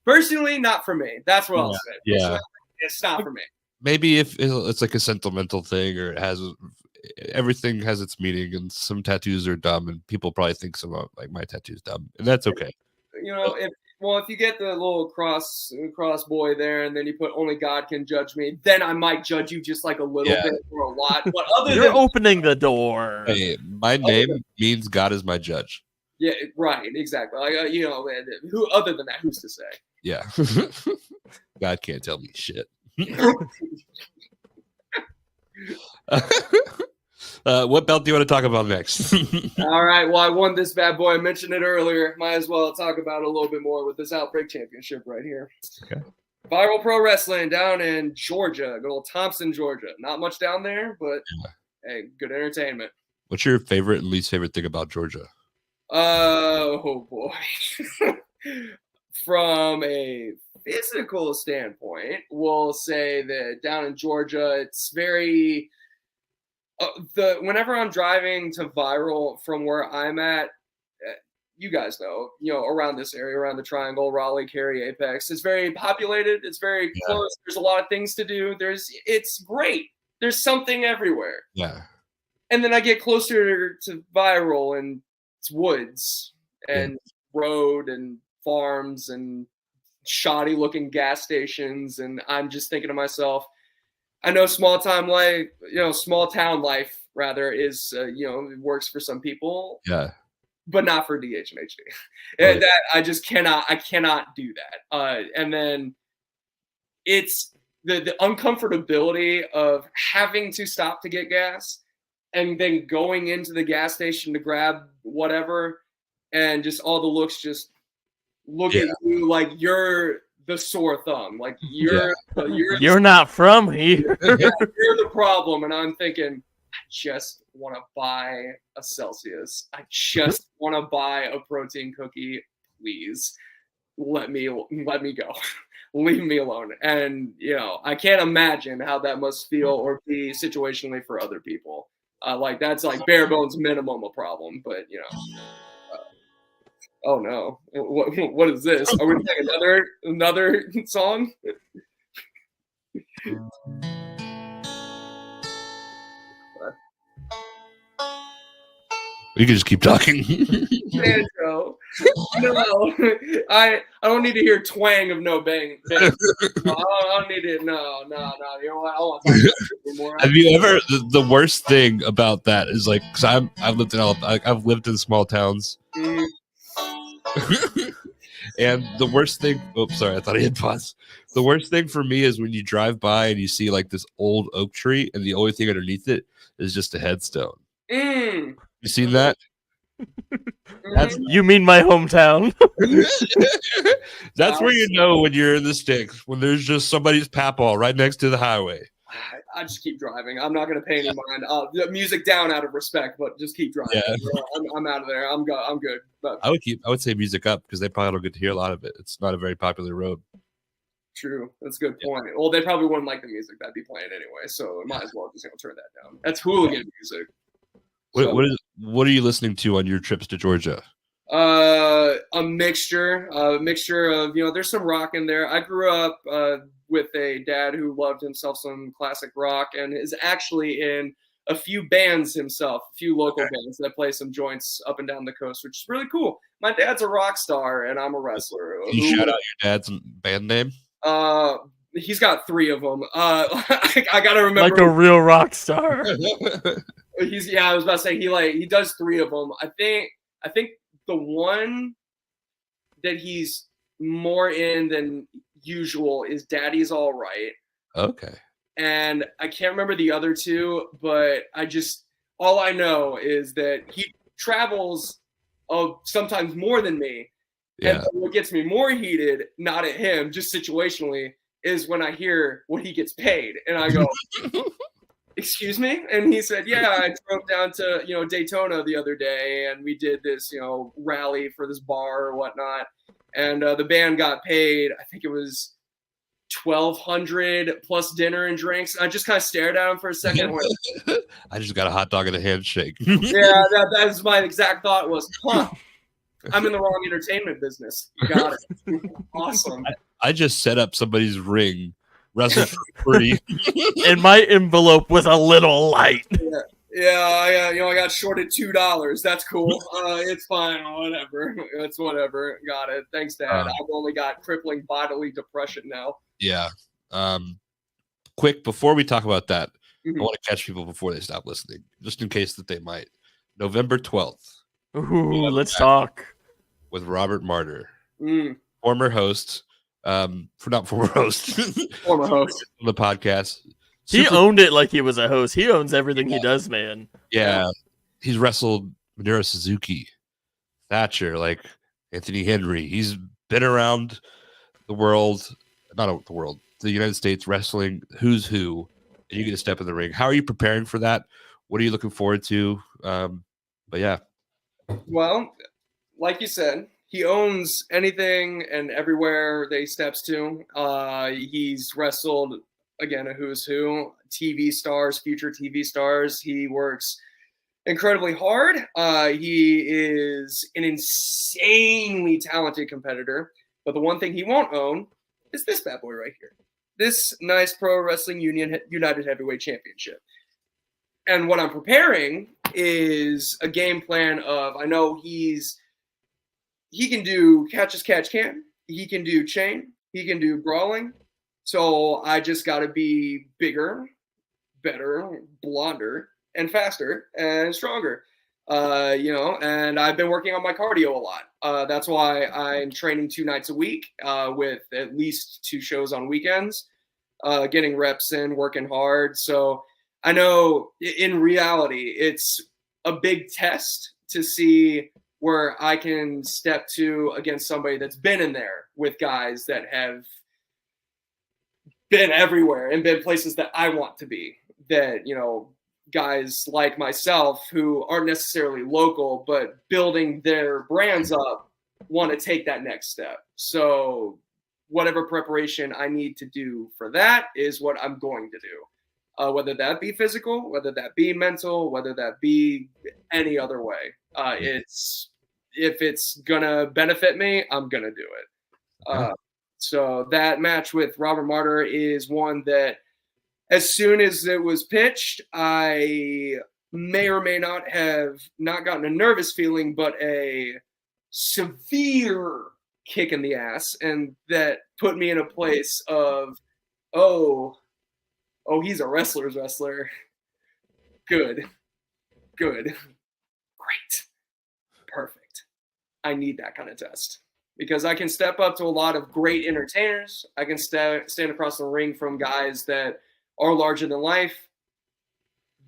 Personally, not for me. That's what I'll say. Yeah, it's not for me. Maybe if it's like a sentimental thing, or it has everything has its meaning, and some tattoos are dumb, and people probably think some of like my tattoo's dumb, and that's okay. If you get the little cross boy there, and then you put "Only God Can Judge Me," then I might judge you just like a little bit or a lot. But you're opening the door. Hey, my name means God is my judge. Yeah, right, exactly. Like, who other than that? Who's to say? Yeah, God can't tell me shit. What belt do you want to talk about next? All right. Well, I won this bad boy. I mentioned it earlier. Might as well talk about it a little bit more with this Outbreak Championship right here. Okay. Viral Pro Wrestling down in Georgia, good old Thompson, Georgia. Not much down there, but hey, good entertainment. What's your favorite and least favorite thing about Georgia? Oh boy. From a physical standpoint, we'll say that down in Georgia, it's very whenever I'm driving to Viral from where I'm at, you guys know, around this area, around the Triangle, Raleigh, Cary, Apex, it's very populated. It's very close. There's a lot of things to do. It's great. There's something everywhere. Yeah. And then I get closer to Viral, and it's woods and road and farms and shoddy looking gas stations. And I'm just thinking to myself, I know small town life rather is, it works for some people. Yeah. But not for DH and HD. Right. That I just cannot do that. And then it's the uncomfortability of having to stop to get gas and then going into the gas station to grab whatever, and just all the looks just look at you like you're the sore thumb. Like you're not from here. You're the problem. And I'm thinking, I just want to buy a Celsius. I just want to buy a protein cookie. Please let me go. Leave me alone. And, I can't imagine how that must feel or be situationally for other people. Like that's like bare bones minimum a problem, but oh no, what is this? Are we playing another song? You can just keep talking. Banjo. No, I don't need to hear twang of no bang. No, I don't need it. No. You know what? I don't want to talk about it anymore. Have you ever? The worst thing about that is like, because I've lived in small towns, and the worst thing. Oops, sorry, I thought I hit pause. The worst thing for me is when you drive by and you see like this old oak tree, and the only thing underneath it is just a headstone. You seen that? You mean my hometown? That's where you know when you're in the sticks, when there's just somebody's papaw right next to the highway. I just keep driving. I'm not going to pay any mind. The music down out of respect, but just keep driving. Yeah. I'm out of there. I'm good. But I would say music up because they probably don't get to hear a lot of it. It's not a very popular road. True. That's a good point. Yeah. Well, they probably wouldn't like the music that'd be playing anyway, so it might as well just turn that down. That's hooligan music. What are you listening to on your trips to Georgia? A mixture of there's some rock in there. I grew up with a dad who loved himself some classic rock and is actually in a few bands himself, a few local bands that play some joints up and down the coast, which is really cool. My dad's a rock star, and I'm a wrestler. Can you shout out your dad's band name? He's got 3 of them. I gotta remember. Like a real rock star. I was about to say he does 3 of them. I think the one that he's more in than usual is Daddy's All Right. Okay. And I can't remember the other 2, but all I know is that he travels sometimes more than me. Yeah. And what gets me more heated, not at him, just situationally, is when I hear what he gets paid. And I go, excuse me? And he said, yeah, I drove down to, Daytona the other day and we did this, rally for this bar or whatnot. And the band got paid, I think it was $1,200 plus dinner and drinks. I just kind of stared at him for a second. I just got a hot dog and a handshake. Yeah, that's my exact thought was, I'm in the wrong entertainment business. Got it. Awesome. I just set up somebody's ring, wrestled for free. And my envelope was a little light. Yeah, I got shorted $2. That's cool. It's fine. Whatever. It's whatever. Got it. Thanks, Dad. I've only got crippling bodily depression now. Yeah. Quick, before we talk about that, Mhm. I want to catch people before they stop listening, just in case that they might. November 12th. Ooh, let's talk. With Robert Martyr, Former host, not former host, former host on the podcast. He owned it like he was a host. He owns everything he does, man. Yeah. He's wrestled Minoru Suzuki, Thatcher, like Anthony Henry. He's been around the world, the United States wrestling who's who, and you get to step in the ring. How are you preparing for that? What are you looking forward to? But yeah. Well, like you said, he owns anything and everywhere that he steps to. He's wrestled, again, a who's who, TV stars, future TV stars. He works incredibly hard. He is an insanely talented competitor. But the one thing he won't own is this bad boy right here. This nice Pro Wrestling United Heavyweight Championship. And what I'm preparing is a game plan of, I know he can do catch as catch can. He can do chain. He can do brawling. So I just got to be bigger, better, blonder, and faster and stronger. And I've been working on my cardio a lot. That's why I'm training 2 nights a week with at least 2 shows on weekends, getting reps in, working hard. So I know in reality, it's a big test to see where I can step to against somebody that's been in there with guys that have been everywhere and been places that I want to be, that, guys like myself who aren't necessarily local, but building their brands up, want to take that next step. So whatever preparation I need to do for that is what I'm going to do. Whether that be physical, whether that be mental, whether that be any other way. If it's gonna benefit me, I'm gonna do it. So that match with Robert Martyr is one that, as soon as it was pitched, I may or may not have not gotten a nervous feeling, but a severe kick in the ass, and that put me in a place of, oh, he's a wrestler's wrestler. Good. Great. Perfect. I need that kind of test because I can step up to a lot of great entertainers. I can stand across the ring from guys that are larger than life,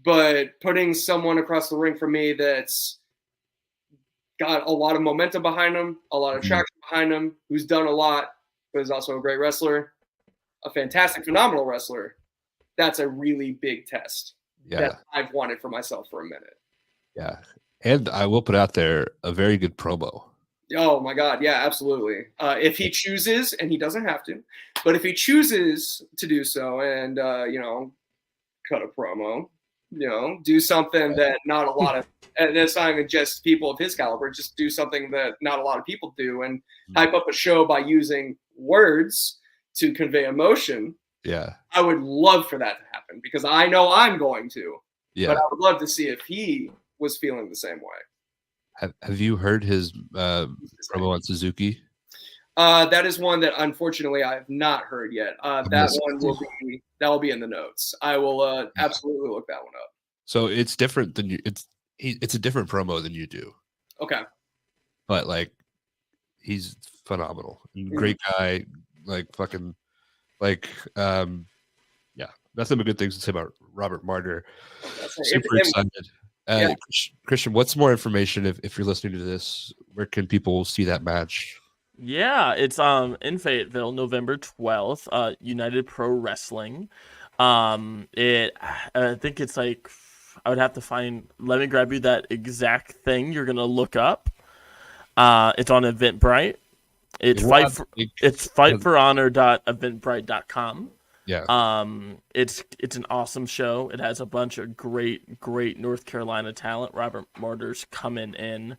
but putting someone across the ring from me that's got a lot of momentum behind him, a lot of traction behind him, who's done a lot, but is also a great wrestler, a fantastic, phenomenal wrestler, that's a really big test that I've wanted for myself for a minute. Yeah. And I will put out there a very good promo. Oh my God. Yeah, absolutely. If he chooses, and he doesn't have to, but if he chooses to do so and, cut a promo, do something that not a lot of, and it's not even just people of his caliber, just do something that not a lot of people do and hype up a show by using words to convey emotion. Yeah. I would love for that to happen because I know I'm going to. Yeah. But I would love to see if he was feeling the same way. Have you heard his promo on Suzuki? That is one that unfortunately I have not heard yet. That one will be in the notes. I will absolutely look that one up. So it's different than you. It's a different promo than you do. Okay. But like, he's phenomenal, great guy. Like fucking, like yeah. Nothing but good things to say about Robert Martyr. Super excited. Christian, what's more information if you're listening to this? Where can people see that match? Yeah, it's in Fayetteville, November 12th, United Pro Wrestling. I think it's like, I would have to find, let me grab you that exact thing you're gonna look up. It's on Eventbrite. It's fightforonor.eventbrite.com. Yeah. It's an awesome show. It has a bunch of great North Carolina talent. Robert Martyr's coming in.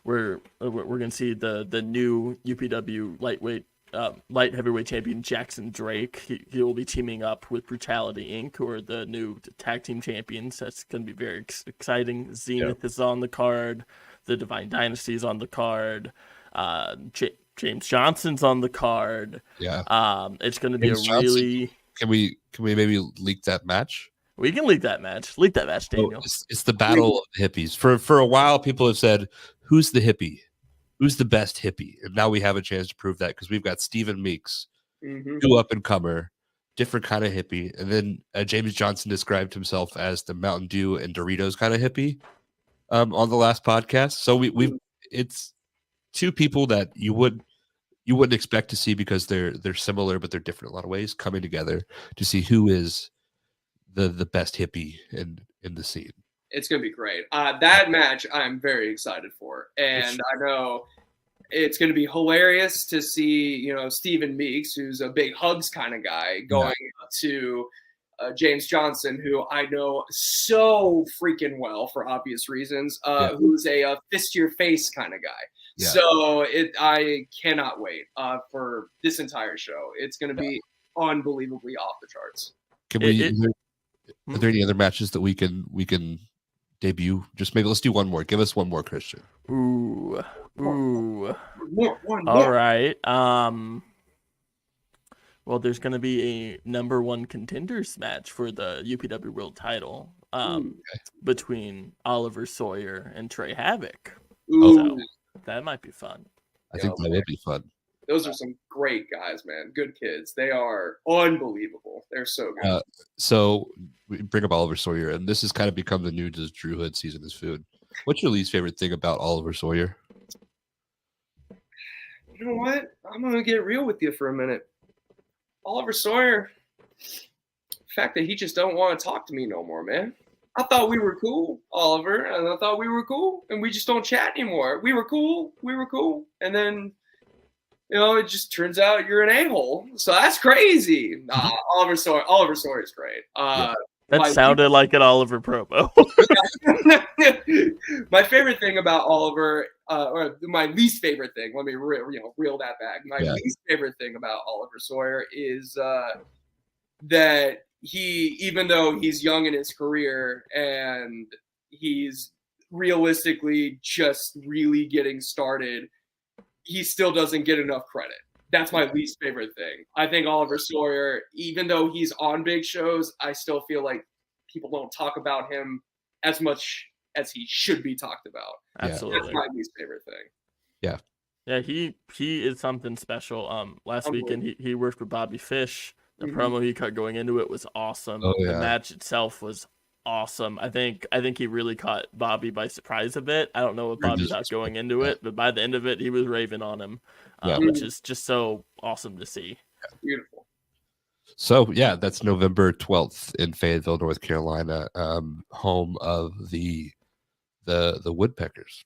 We're gonna see the new UPW light heavyweight champion Jackson Drake. He will be teaming up with Brutality Inc., who are the new tag team champions. That's gonna be very exciting. Zenith is on the card. The Divine Dynasty is on the card. James Johnson's on the card. Yeah. It's going to be James really. Can we maybe leak that match? We can leak that match. Leak that match, Daniel. It's the battle of the hippies. For a while, people have said, "Who's the hippie? Who's the best hippie?" And now we have a chance to prove that because we've got Stephen Meeks, new up and comer, different kind of hippie, and then James Johnson described himself as the Mountain Dew and Doritos kind of hippie on the last podcast. So it's two people that you wouldn't expect to see because they're similar, but they're different in a lot of ways, coming together to see who is the best hippie in the scene. It's gonna be great. That match I'm very excited for, and I know it's gonna be hilarious to see Stephen Meeks, who's a big hugs kind of guy, going to James Johnson, who I know so freaking well for obvious reasons, who's a fist to your face kind of guy. Yeah. So I cannot wait for this entire show. It's going to be unbelievably off the charts. Are there any other matches that we can debut? Just maybe let's do one more. Give us one more, Christian. Ooh. One more. All right. Well, there's going to be a number one contenders match for the UPW World Title between Oliver Sawyer and Trey Havoc. So that might be fun. I think that would be fun. Those are some great guys, man. Good kids. They are unbelievable. They're so good. So we bring up Oliver Sawyer, and this has kind of become the new Does Drew Hood season his food. What's your least favorite thing about Oliver Sawyer? You know what? I'm going to get real with you for a minute. Oliver Sawyer, the fact that he just don't want to talk to me no more, man. I thought we were cool, Oliver, and I thought we were cool, and we just don't chat anymore. We were cool, and then, it just turns out you're an a-hole. So that's crazy. Oliver Sawyer is great. That sounded like an Oliver promo. My favorite thing about Oliver, or my least favorite thing, let me reel that back. My least favorite thing about Oliver Sawyer is that he, even though he's young in his career and he's realistically just really getting started, he still doesn't get enough credit. That's my least favorite thing. I think Oliver Sawyer, even though he's on big shows, I still feel like people don't talk about him as much as he should be talked about. Absolutely. That's my least favorite thing. Yeah. Yeah, he is something special. Last weekend he worked with Bobby Fish. The promo he cut going into it was awesome. The match itself was awesome. I think he really caught Bobby by surprise a bit. I don't know what Bobby thought going into it, but by the end of it, he was raving on him, which is just so awesome to see. Beautiful. So that's November 12th in Fayetteville, North Carolina, home of the Woodpeckers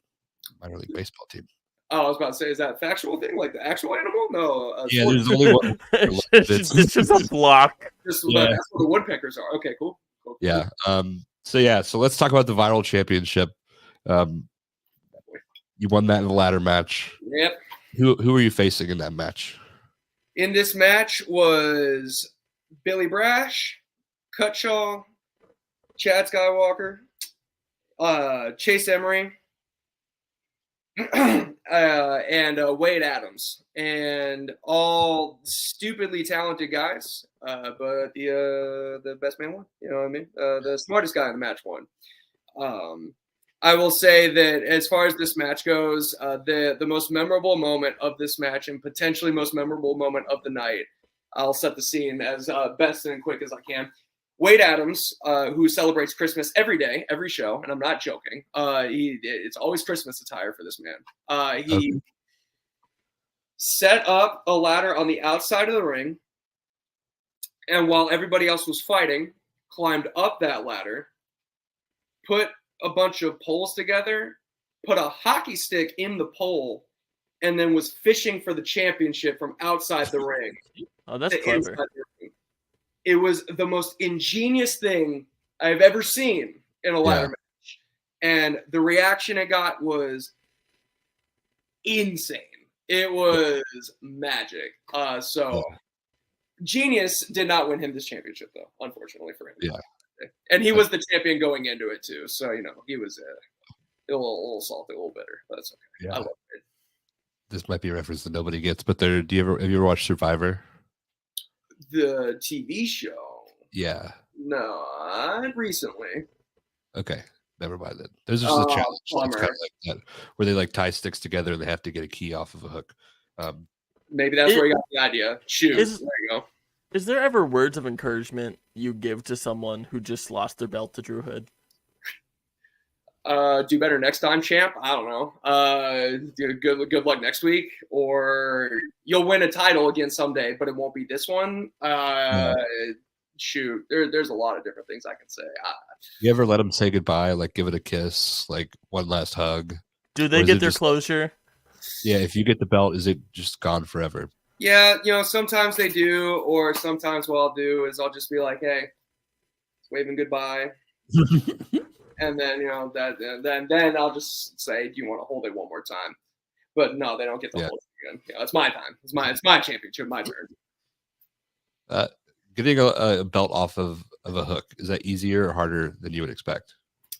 minor league baseball team. Oh, I was about to say, is that a factual thing, like the actual animal? No. There's only one. It's just a block. That's what the Woodpeckers are. Okay, cool. Yeah. So let's talk about the viral championship. You won that in the ladder match. Yep. Who are you facing in that match? In this match was Billy Brash, Cutshaw, Chad Skywalker, Chase Emery, and Wade Adams, and all stupidly talented guys. But the best man won. You know what I mean? The smartest guy in the match won. I will say that as far as this match goes, the most memorable moment of this match and potentially most memorable moment of the night, I'll set the scene as best and quick as I can. Wade Adams, who celebrates Christmas every day, every show, and I'm not joking. It's always Christmas attire for this man. He set up a ladder on the outside of the ring, and while everybody else was fighting, climbed up that ladder, put a bunch of poles together, put a hockey stick in the pole, and then was fishing for the championship from outside the ring. Oh, that's clever. It was the most ingenious thing I've ever seen in a ladder match. And the reaction it got was insane. It was magic. Genius did not win him this championship, though, unfortunately for him. Yeah. And he was the champion going into it, too. So, he was a little salty, a little bitter. But that's okay. Yeah. I love it. This might be a reference that nobody gets, but have you ever watched Survivor? The TV show? Yeah. Not recently. Okay. Never mind then. There's just a challenge that's kind of like that, where they like tie sticks together and they have to get a key off of a hook. Maybe that's where you got the idea. Shoot. There you go. Is there ever words of encouragement you give to someone who just lost their belt to Drew Hood? Do better next time, champ. I don't know. Good luck next week, or you'll win a title again someday, but it won't be this one. Shoot, there's a lot of different things I can say. You ever let them say goodbye, like give it a kiss, like one last hug? Do they get their closure? Yeah, if you get the belt, is it just gone forever? Yeah, sometimes they do, or sometimes what I'll do is I'll just be like, hey, waving goodbye. And then, then I'll just say, do you want to hold it one more time? But no, they don't get to hold it again. It's my time. It's my championship, my turn. Getting a belt off of a hook, is that easier or harder than you would expect?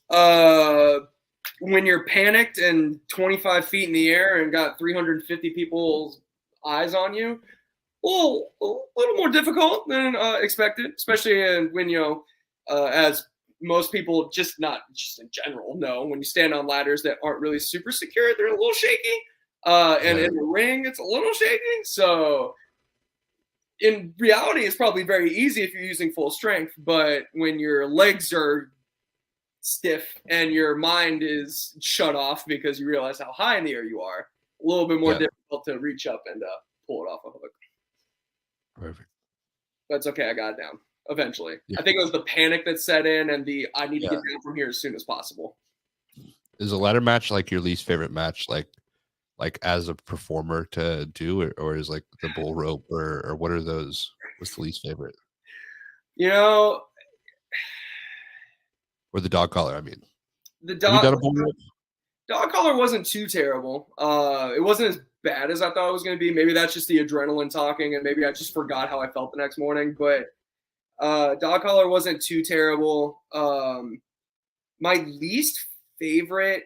When you're panicked and 25 feet in the air and got 350 people's eyes on you, a little more difficult than expected, especially when as most people not just in general know, when you stand on ladders that aren't really super secure, they're a little shaky. And in the ring, it's a little shaky. So in reality, it's probably very easy if you're using full strength. But when your legs are stiff and your mind is shut off because you realize how high in the air you are, a little bit more difficult to reach up and pull it off a hook. Perfect. That's okay. I got it down. Eventually. I think it was the panic that set in and I need to get down from here as soon as possible. Is a ladder match like your least favorite match, like as a performer to do, or is like the bull rope or what are those? What's the least favorite? Or the dog collar, I mean. The dog collar wasn't too terrible. It wasn't as bad as I thought it was going to be. Maybe that's just the adrenaline talking, and maybe I just forgot how I felt the next morning, but dog collar wasn't too terrible. My least favorite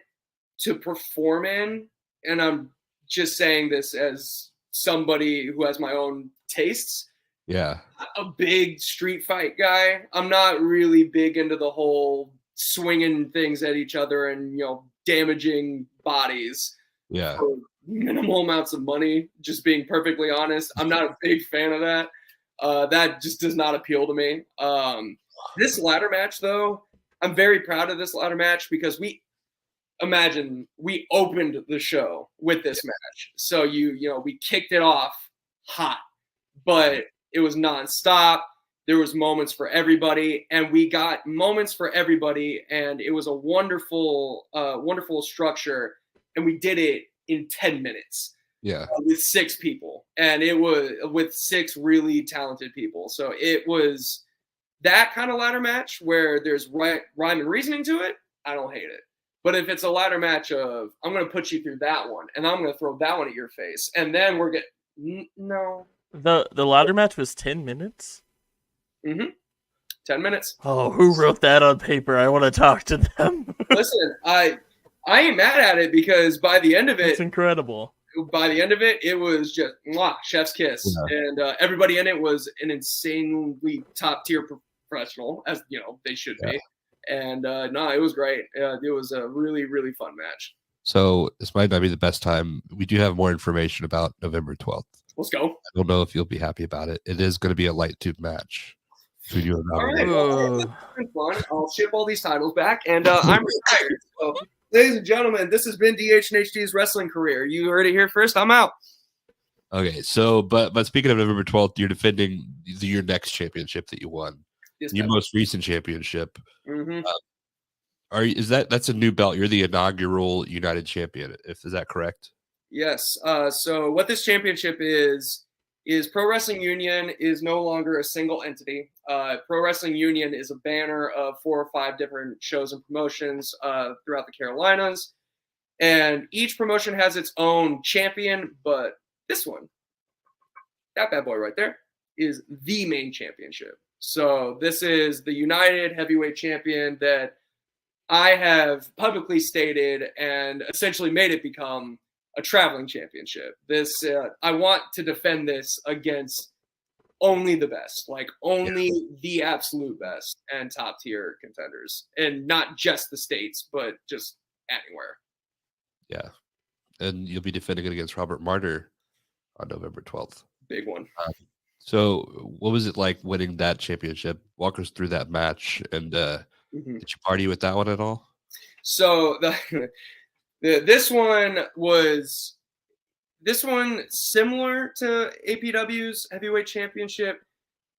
to perform in, and I'm just saying this as somebody who has my own tastes. Yeah. A big street fight guy. I'm not really big into the whole swinging things at each other and, damaging bodies. Yeah. For minimal amounts of money, just being perfectly honest. I'm not a big fan of that. That just does not appeal to me. This ladder match, though, I'm very proud of this ladder match because we opened the show with this match. So we kicked it off hot, but it was nonstop. There was moments for everybody, and we got moments for everybody, and it was a wonderful, wonderful structure, and we did it in 10 minutes. Yeah. With 6 people, and it was with 6 really talented people. So it was that kind of ladder match where there's rhyme and reasoning to it. I don't hate it. But if it's a ladder match of I'm going to put you through that one, and I'm going to throw that one at your face, and then we're no. The ladder match was 10 minutes. 10 10 minutes. Oh, who wrote that on paper? I want to talk to them. Listen, I ain't mad at it because by the end of It's it, incredible. it was just chef's kiss, and everybody in it was an insanely top tier professional, as they should be. And it was great. It was a really, really fun match. So this might not be the best time. We do have more information about November 12th. Let's go. I don't know if you'll be happy about it. It is going to be a light tube match. Between you and All Robert. right, well, that's been fun. I'll ship all these titles back, and I'm retired. So, ladies and gentlemen, this has been DH and HD's wrestling career. You heard it here first. I'm out. Okay, so but speaking of November 12th, you're defending your next championship that you won, your most recent championship. Mm-hmm. That's a new belt? You're the inaugural United Champion. Is that correct? Yes. So what this championship is Pro Wrestling Union is no longer a single entity. Pro Wrestling Union is a banner of 4 or 5 different shows and promotions throughout the Carolinas, and each promotion has its own champion. But this one, that bad boy right there, is the main championship. So this is the United Heavyweight Champion that I have publicly stated and essentially made it become a traveling championship. This I want to defend this against only the best, only the absolute best and top tier contenders, and not just the States, but just anywhere. Yeah, and you'll be defending it against Robert Martyr on November 12th. Big one. So what was it like winning that championship? Walk us through that match, and did you party with that one at all? So this one similar to APW's heavyweight championship.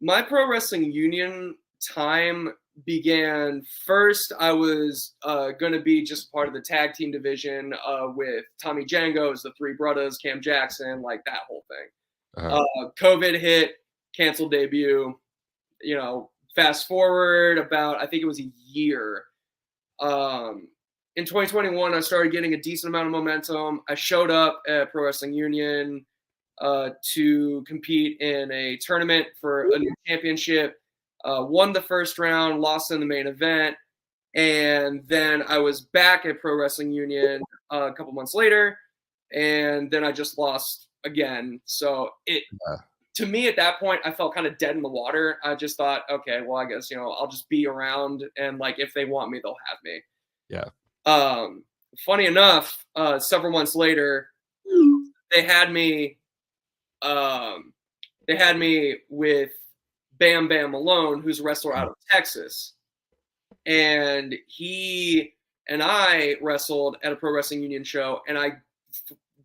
My Pro Wrestling Union time began first. I was going to be just part of the tag team division with Tommy Django's, the Three Brothers, Cam Jackson, like that whole thing. COVID hit, canceled debut. Fast forward about, I think it was a year. In 2021, I started getting a decent amount of momentum. I showed up at Pro Wrestling Union to compete in a tournament for a new championship. Won the first round, lost in the main event, and then I was back at Pro Wrestling Union a couple months later, and then I just lost again. So to me at that point, I felt kind of dead in the water. I just thought, okay, well, I guess I'll just be around, and if they want me, they'll have me. Yeah. Funny enough, several months later, they had me with Bam Bam Malone, who's a wrestler out of Texas, and he and I wrestled at a Pro Wrestling Union show, and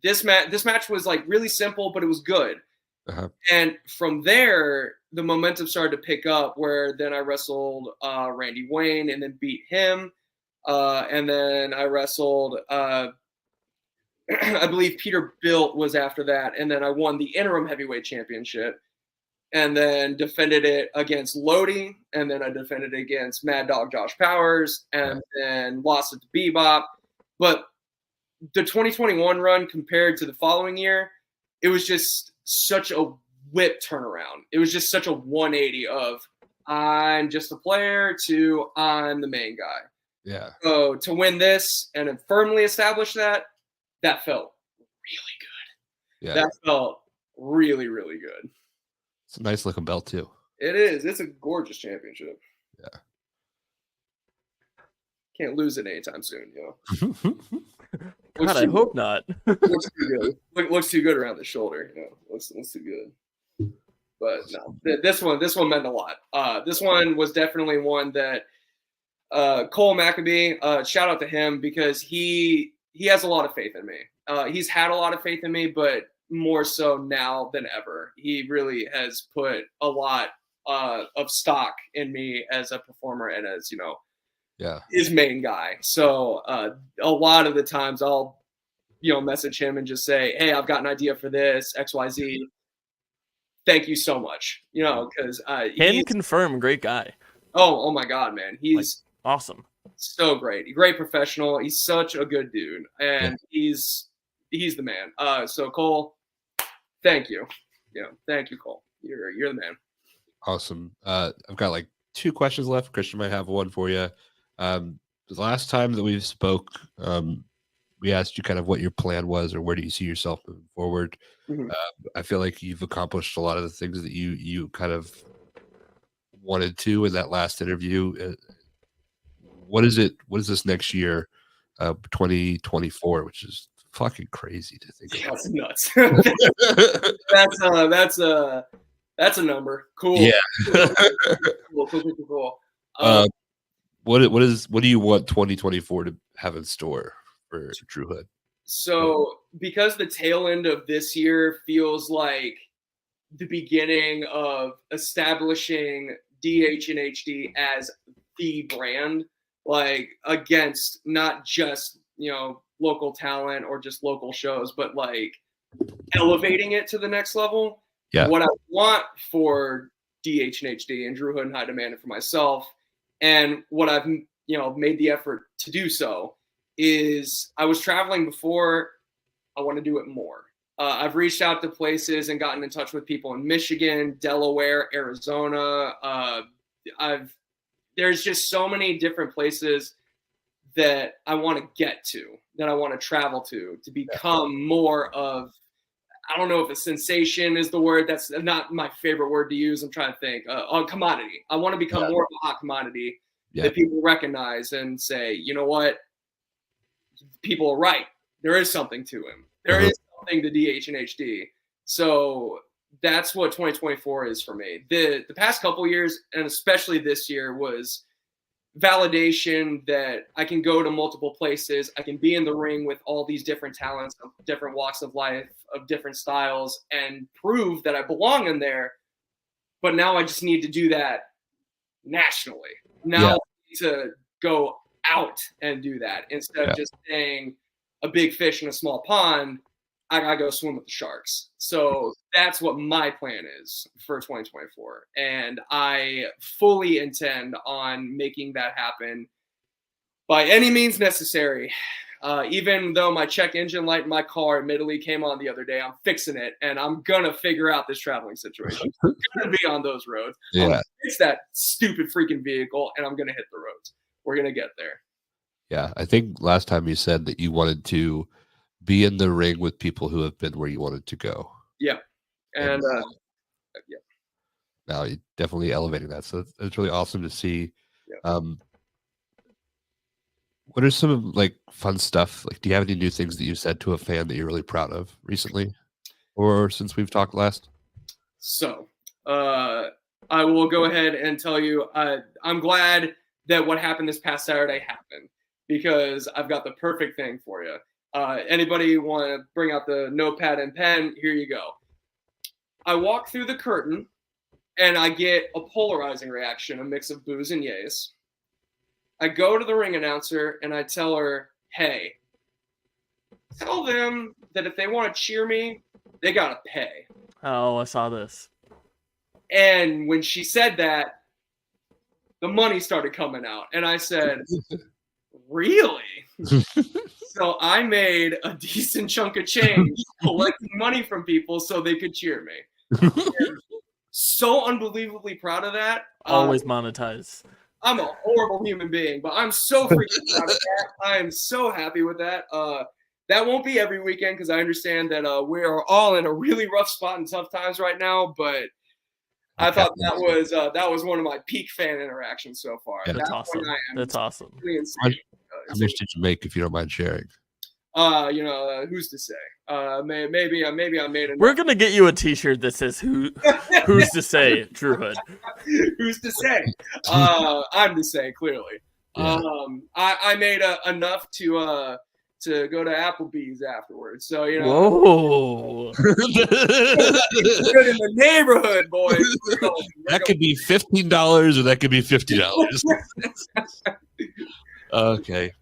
this match was really simple, but it was good. And from there, the momentum started to pick up, where then I wrestled Randy Wayne and then beat him. And then I wrestled, I believe Peter Bilt was after that. And then I won the interim heavyweight championship, and then defended it against Lodi. And then I defended it against Mad Dog Josh Powers, and then lost it to Bebop. But the 2021 run compared to the following year, it was just such a whip turnaround. It was just such a 180 of I'm just a player to I'm the main guy. Yeah. So to win this and firmly establish that felt really good. Yeah. That felt really, really good. It's a nice looking belt too. It is. It's a gorgeous championship. Yeah. Can't lose it anytime soon, God, I hope not. Looks too good. Looks too good around the shoulder. Looks too good. But no, this one meant a lot. This one was definitely one that Cole Maccabee, shout out to him, because he has a lot of faith in me. He's had a lot of faith in me, but more so now than ever. He really has put a lot of stock in me as a performer and as his main guy. So a lot of the times I'll message him and just say, hey, I've got an idea for this XYZ. Thank you so much. Because can confirm, great guy. Oh my God, man, he's awesome. So great. Great professional. He's such a good dude. And he's the man. So Cole, thank you. Thank you, Cole. You're the man. Awesome. I've got 2 questions left. Christian might have one for you. The last time that we spoke, we asked you kind of what your plan was or where do you see yourself moving forward. Mhm. I feel like you've accomplished a lot of the things that you kind of wanted to in that last interview. What is this next year, 2024, which is fucking crazy to think about. That's nuts. That's a number. Cool. Yeah. Cool. What do you want 2024 to have in store for True Hood? So because the tail end of this year feels like the beginning of establishing DH and HD as the brand, like against not just, local talent or just local shows, but like elevating it to the next level. Yeah. What I want for DH and HD and Drew Hood and High Demand it for myself, and what I've made the effort to do so, is I was traveling before. I want to do it more. I've reached out to places and gotten in touch with people in Michigan, Delaware, Arizona. There's just so many different places that I want to get to, that I want to travel to become more of, I don't know if a sensation is the word. That's not my favorite word to use. I'm trying to think. On commodity. I want to become more of a hot commodity that people recognize and say, you know what? People are right. There is something to him. There is something to DH and HD. So that's what 2024 is for me. The past couple years, and especially this year, was validation that I can go to multiple places. I can be in the ring with all these different talents of different walks of life, of different styles, and prove that I belong in there. But now I just need to do that nationally. Now I need to go out and do that instead of just staying a big fish in a small pond. I gotta go swim with the sharks. So that's what my plan is for 2024. And I fully intend on making that happen by any means necessary. Even though my check engine light in my car admittedly came on the other day, I'm fixing it, and I'm gonna figure out this traveling situation. I'm gonna be on those roads. I'm gonna fix that stupid freaking vehicle, and I'm gonna hit the roads. We're gonna get there. Yeah, I think last time you said that you wanted to be in the ring with people who have been where you wanted to go. Yeah. And now you're definitely elevating that. So it's really awesome to see. Yeah. What are some like fun stuff? Like, do you have any new things that you said to a fan that you're really proud of recently or since we've talked last? So I will go ahead and tell you, I'm glad that what happened this past Saturday happened, because I've got the perfect thing for you. Anybody want to bring out the notepad and pen? Here you go. I walk through the curtain and I get a polarizing reaction, a mix of boos and yays. I go to the ring announcer and I tell her, hey, tell them that if they want to cheer me, they got to pay. Oh, I saw this. And when she said that, the money started coming out. And I said, really? So I made a decent chunk of change collecting money from people so they could cheer me. So unbelievably proud of that. Always monetize. I'm a horrible human being, but I'm so freaking proud of that. I am so happy with that. That won't be every weekend, because I understand that we are all in a really rough spot and tough times right now. But I thought that was one of my peak fan interactions so far. Yeah, that's awesome. That's awesome. Really How much did you make, if you don't mind sharing? Who's to say? Maybe I made it. We're gonna get you a T-shirt that says "Who's to say?" Drew Hood. Who's to say? I'm to say, clearly. Yeah. I made enough to go to Applebee's afterwards. So Whoa. good in the neighborhood, boys. That could be $15 or that could be $50. Okay.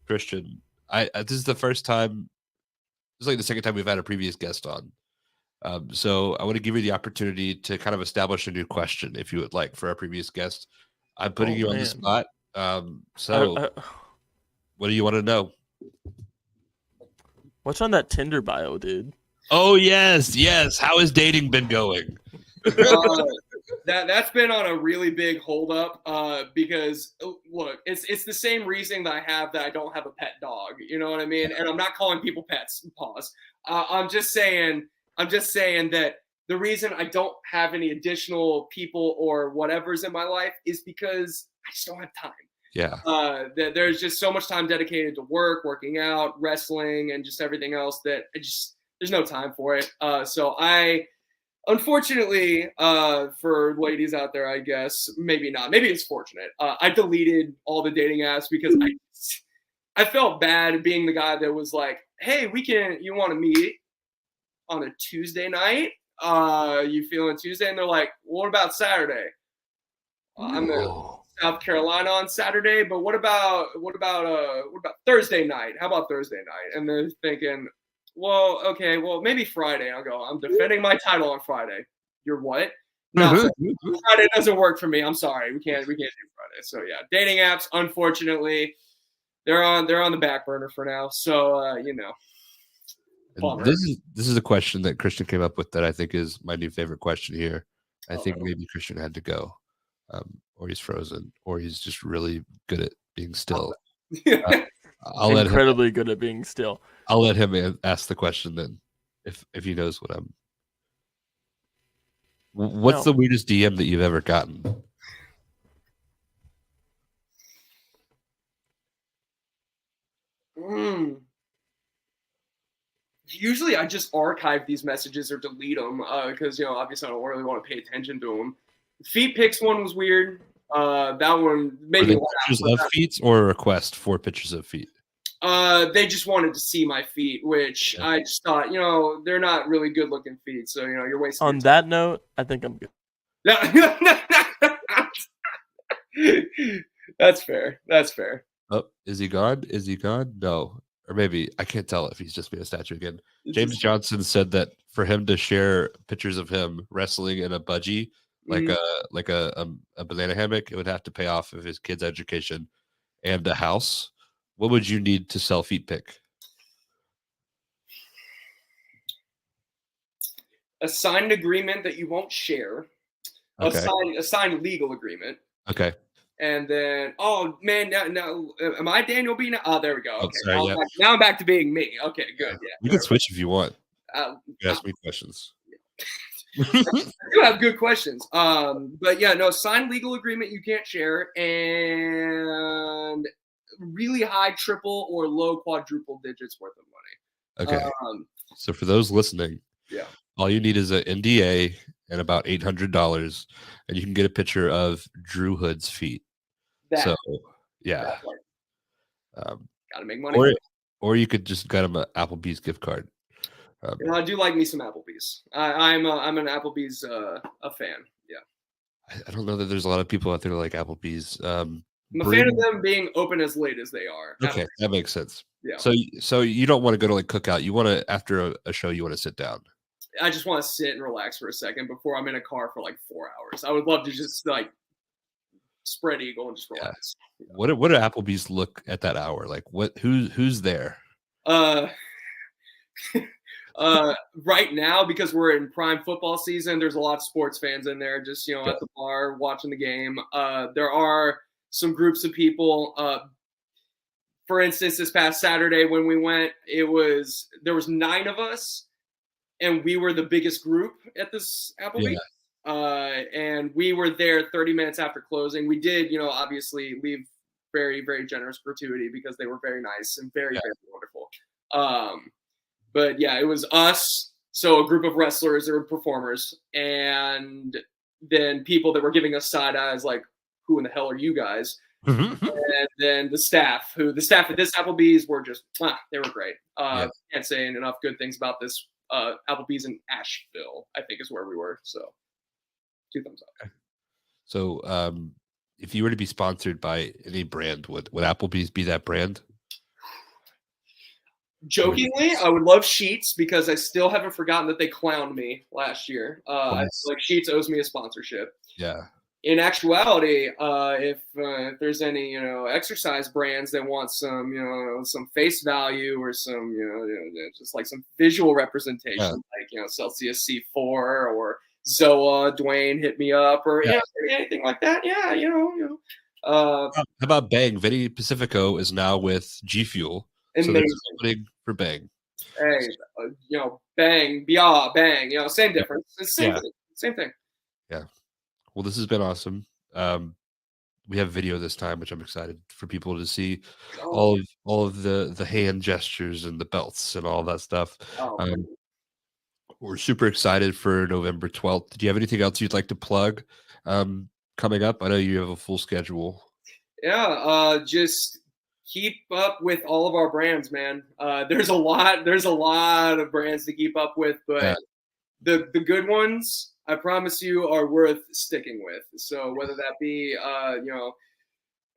Christian, this is the first time. This is like the second time we've had a previous guest on. So I want to give you the opportunity to kind of establish a new question, if you would like, for our previous guest. I'm putting you on the spot. What do you want to know? What's on that Tinder bio, dude? Oh, yes. How has dating been going? That's been on a really big holdup because look, it's the same reasoning that I have that I don't have a pet dog. You know what I mean? And I'm not calling people pets. Pause. I'm just saying that the reason I don't have any additional people or whatever's in my life is because I just don't have time. Yeah. There's just so much time dedicated to work, working out, wrestling, and just everything else that there's no time for it. So I. Unfortunately, for ladies out there, I guess maybe not. Maybe it's fortunate. I deleted all the dating apps because I felt bad being the guy that was like, "Hey, you want to meet on a Tuesday night? You feeling Tuesday?" And they're like, "What about Saturday?" I'm in South Carolina on Saturday, but what about Thursday night? How about Thursday night? And they're thinking, well, okay, well, maybe Friday. I'll go. I'm defending my title on Friday. You're what? No, Friday doesn't work for me. I'm sorry. We can't do Friday. So yeah, dating apps, unfortunately, they're on the back burner for now. So this is a question that Christian came up with that I think is my new favorite question here. I think maybe Christian had to go, or he's frozen, or he's just really good at being still. I'll incredibly good at being still. I'll let him ask the question then, if he knows what I'm. What's the weirdest DM that you've ever gotten? Usually, I just archive these messages or delete them because obviously I don't really want to pay attention to them. Feet pics one was weird. That one maybe pictures of feet or a request for pictures of feet. They just wanted to see my feet, which I just thought, they're not really good looking feet. So, you're wasting. On that note, I think I'm good. That's fair. That's fair. Oh, is he gone? Is he gone? No. Or maybe I can't tell if he's just made a statue again. James Johnson said that for him to share pictures of him wrestling in a budgie, like a banana hammock, it would have to pay off of his kid's education and a house. What would you need to sell feet pic? A signed agreement that you won't share. Okay. A signed legal agreement. Okay. And then, oh man, now am I Daniel B? Oh, there we go. Okay. Sorry, now I'm back to being me. Okay, good. Yeah. You can switch if you want. You can ask me questions. I do have good questions. But yeah, no, signed legal agreement you can't share, and really high triple or low quadruple digits worth of money. Okay. So for those listening, all you need is an NDA and about $800, and you can get a picture of Drew Hood's feet. Gotta make money. Or you could just get him an Applebee's gift card. I do like me some Applebee's. I'm an Applebee's a fan. Yeah. I don't know that there's a lot of people out there like Applebee's. I'm a fan of them being open as late as they are. Okay, that makes sense. Yeah. So you don't want to go to like cookout. You want to after a show. You want to sit down. I just want to sit and relax for a second before I'm in a car for like 4 hours. I would love to just like spread eagle and just relax. Yeah. What do Applebee's look at that hour? Like who's there? Right now, because we're in prime football season, there's a lot of sports fans in there just at the bar watching the game. There are some groups of people. For instance, this past Saturday when we went, there was 9 of us, and we were the biggest group at this Applebee's. And we were there 30 minutes after closing. We did, obviously leave very, very generous gratuity because they were very nice and very, very wonderful. But yeah, it was us. So a group of wrestlers or performers, and then people that were giving us side eyes like, who in the hell are you guys? And then the staff at this Applebee's were just, they were great. Can't say enough good things about this Applebee's in Asheville, I think is where we were. So 2 thumbs up. Okay. So if you were to be sponsored by any brand, would Applebee's be that brand? Jokingly, I would love Sheets because I still haven't forgotten that they clowned me last year. I feel like Sheets owes me a sponsorship. Yeah. In actuality, if there's any exercise brands that want some some face value or some just like some visual representation, like Celsius C4 or Zoa, Dwayne hit me up, or anything like that. Yeah, you know. How about Bang? Vinny Pacifico is now with G Fuel, so there's an opening for Bang. Hey, Bang, Bang, same difference. It's the same thing. Yeah. Well, this has been awesome. We have video this time, which I'm excited for people to see. All of the hand gestures and the belts and all that stuff. We're super excited for November 12th. Do you have anything else you'd like to plug coming up? I know you have a full schedule. Yeah, just keep up with all of our brands, man. There's a lot of brands to keep up with, but the good ones, I promise you, are worth sticking with. So whether that be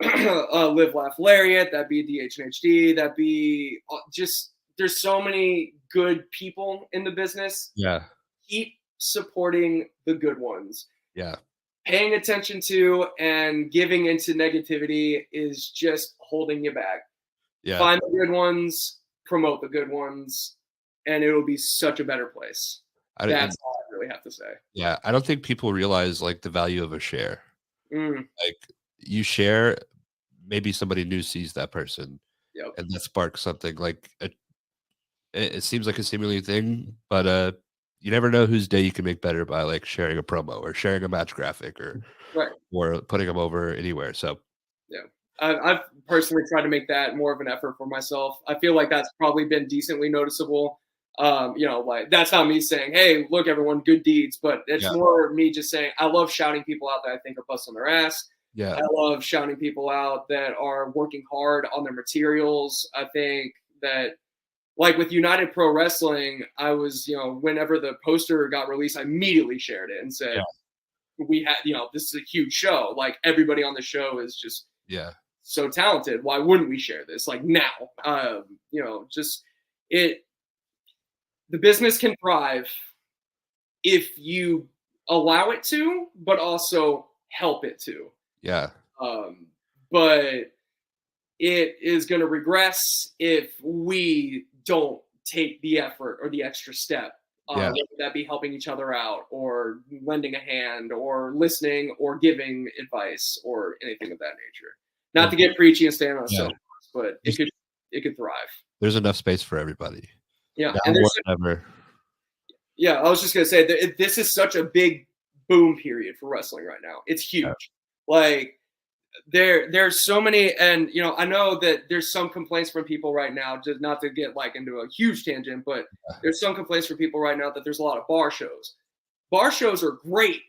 Live Laugh Lariat, that be DHNHD, that be just, there's so many good people in the business. Yeah. Keep supporting the good ones. Yeah. Paying attention to and giving into negativity is just holding you back. Yeah. Find the good ones, promote the good ones, and it'll be such a better place. That's all I really have to say. Yeah. I don't think people realize like the value of a share. Like you share, maybe somebody new sees that person and that sparks something. Like it seems like a seemingly thing, but you never know whose day you can make better by like sharing a promo or sharing a match graphic or putting them over anywhere. So I've personally tried to make that more of an effort for myself. I feel like that's probably been decently noticeable. Like that's not me saying, hey, look, everyone, good deeds, but it's more me just saying I love shouting people out that I think are busting their ass. Yeah. I love shouting people out that are working hard on their materials. I think that, like with United Pro Wrestling, I was, whenever the poster got released, I immediately shared it and said, we had, this is a huge show. Like everybody on the show is just so talented. Why wouldn't we share this? Like now, the business can thrive if you allow it to, but also help it to. Yeah. But it is going to regress if we don't take the effort or the extra step. Whether that be helping each other out or lending a hand or listening or giving advice or anything of that nature. Not to get preachy and stand on a soapbox, but it could thrive. There's enough space for everybody. Yeah. And I was just going to say that this is such a big boom period for wrestling right now. It's huge. Yeah. Like there's so many, and I know that there's some complaints from people right now, just not to get like into a huge tangent, but there's some complaints from people right now that there's a lot of bar shows. Bar shows are great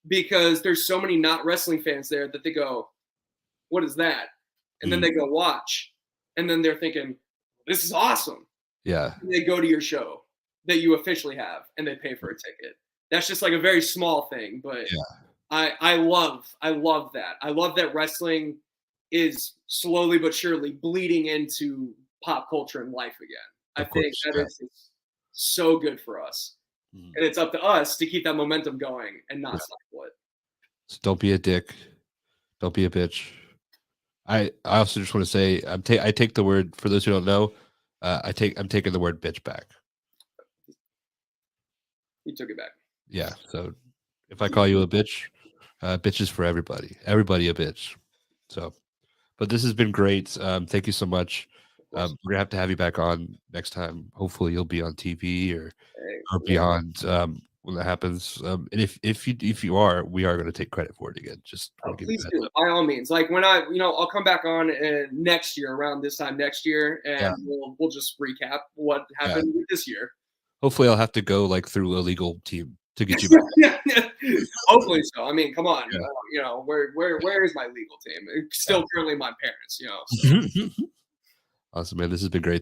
because there's so many not wrestling fans there that they go, what is that? And then they go watch, and then they're thinking, this is awesome. Yeah. And they go to your show that you officially have and they pay for a ticket. That's just like a very small thing, but I love that. I love that wrestling is slowly but surely bleeding into pop culture and life again. I think that is so good for us. And it's up to us to keep that momentum going and not stifle it. So don't be a dick. Don't be a bitch. I also just want to say I take the word, for those who don't know, I'm taking the word bitch back. You took it back. Yeah. So if I call you a bitch, bitch is for everybody. Everybody a bitch. So, but this has been great. Thank you so much. We're gonna have you back on next time. Hopefully, you'll be on TV or beyond when that happens. And if you are, we are going to take credit for it again. Just please do, by all means. Like when I'll come back on next year around this time next year, and we'll just recap what happened this year. Hopefully, I'll have to go like through a legal team to get you back. Hopefully so. I mean, come on. Where is my legal team? It's still currently my parents. Awesome, man. This has been great.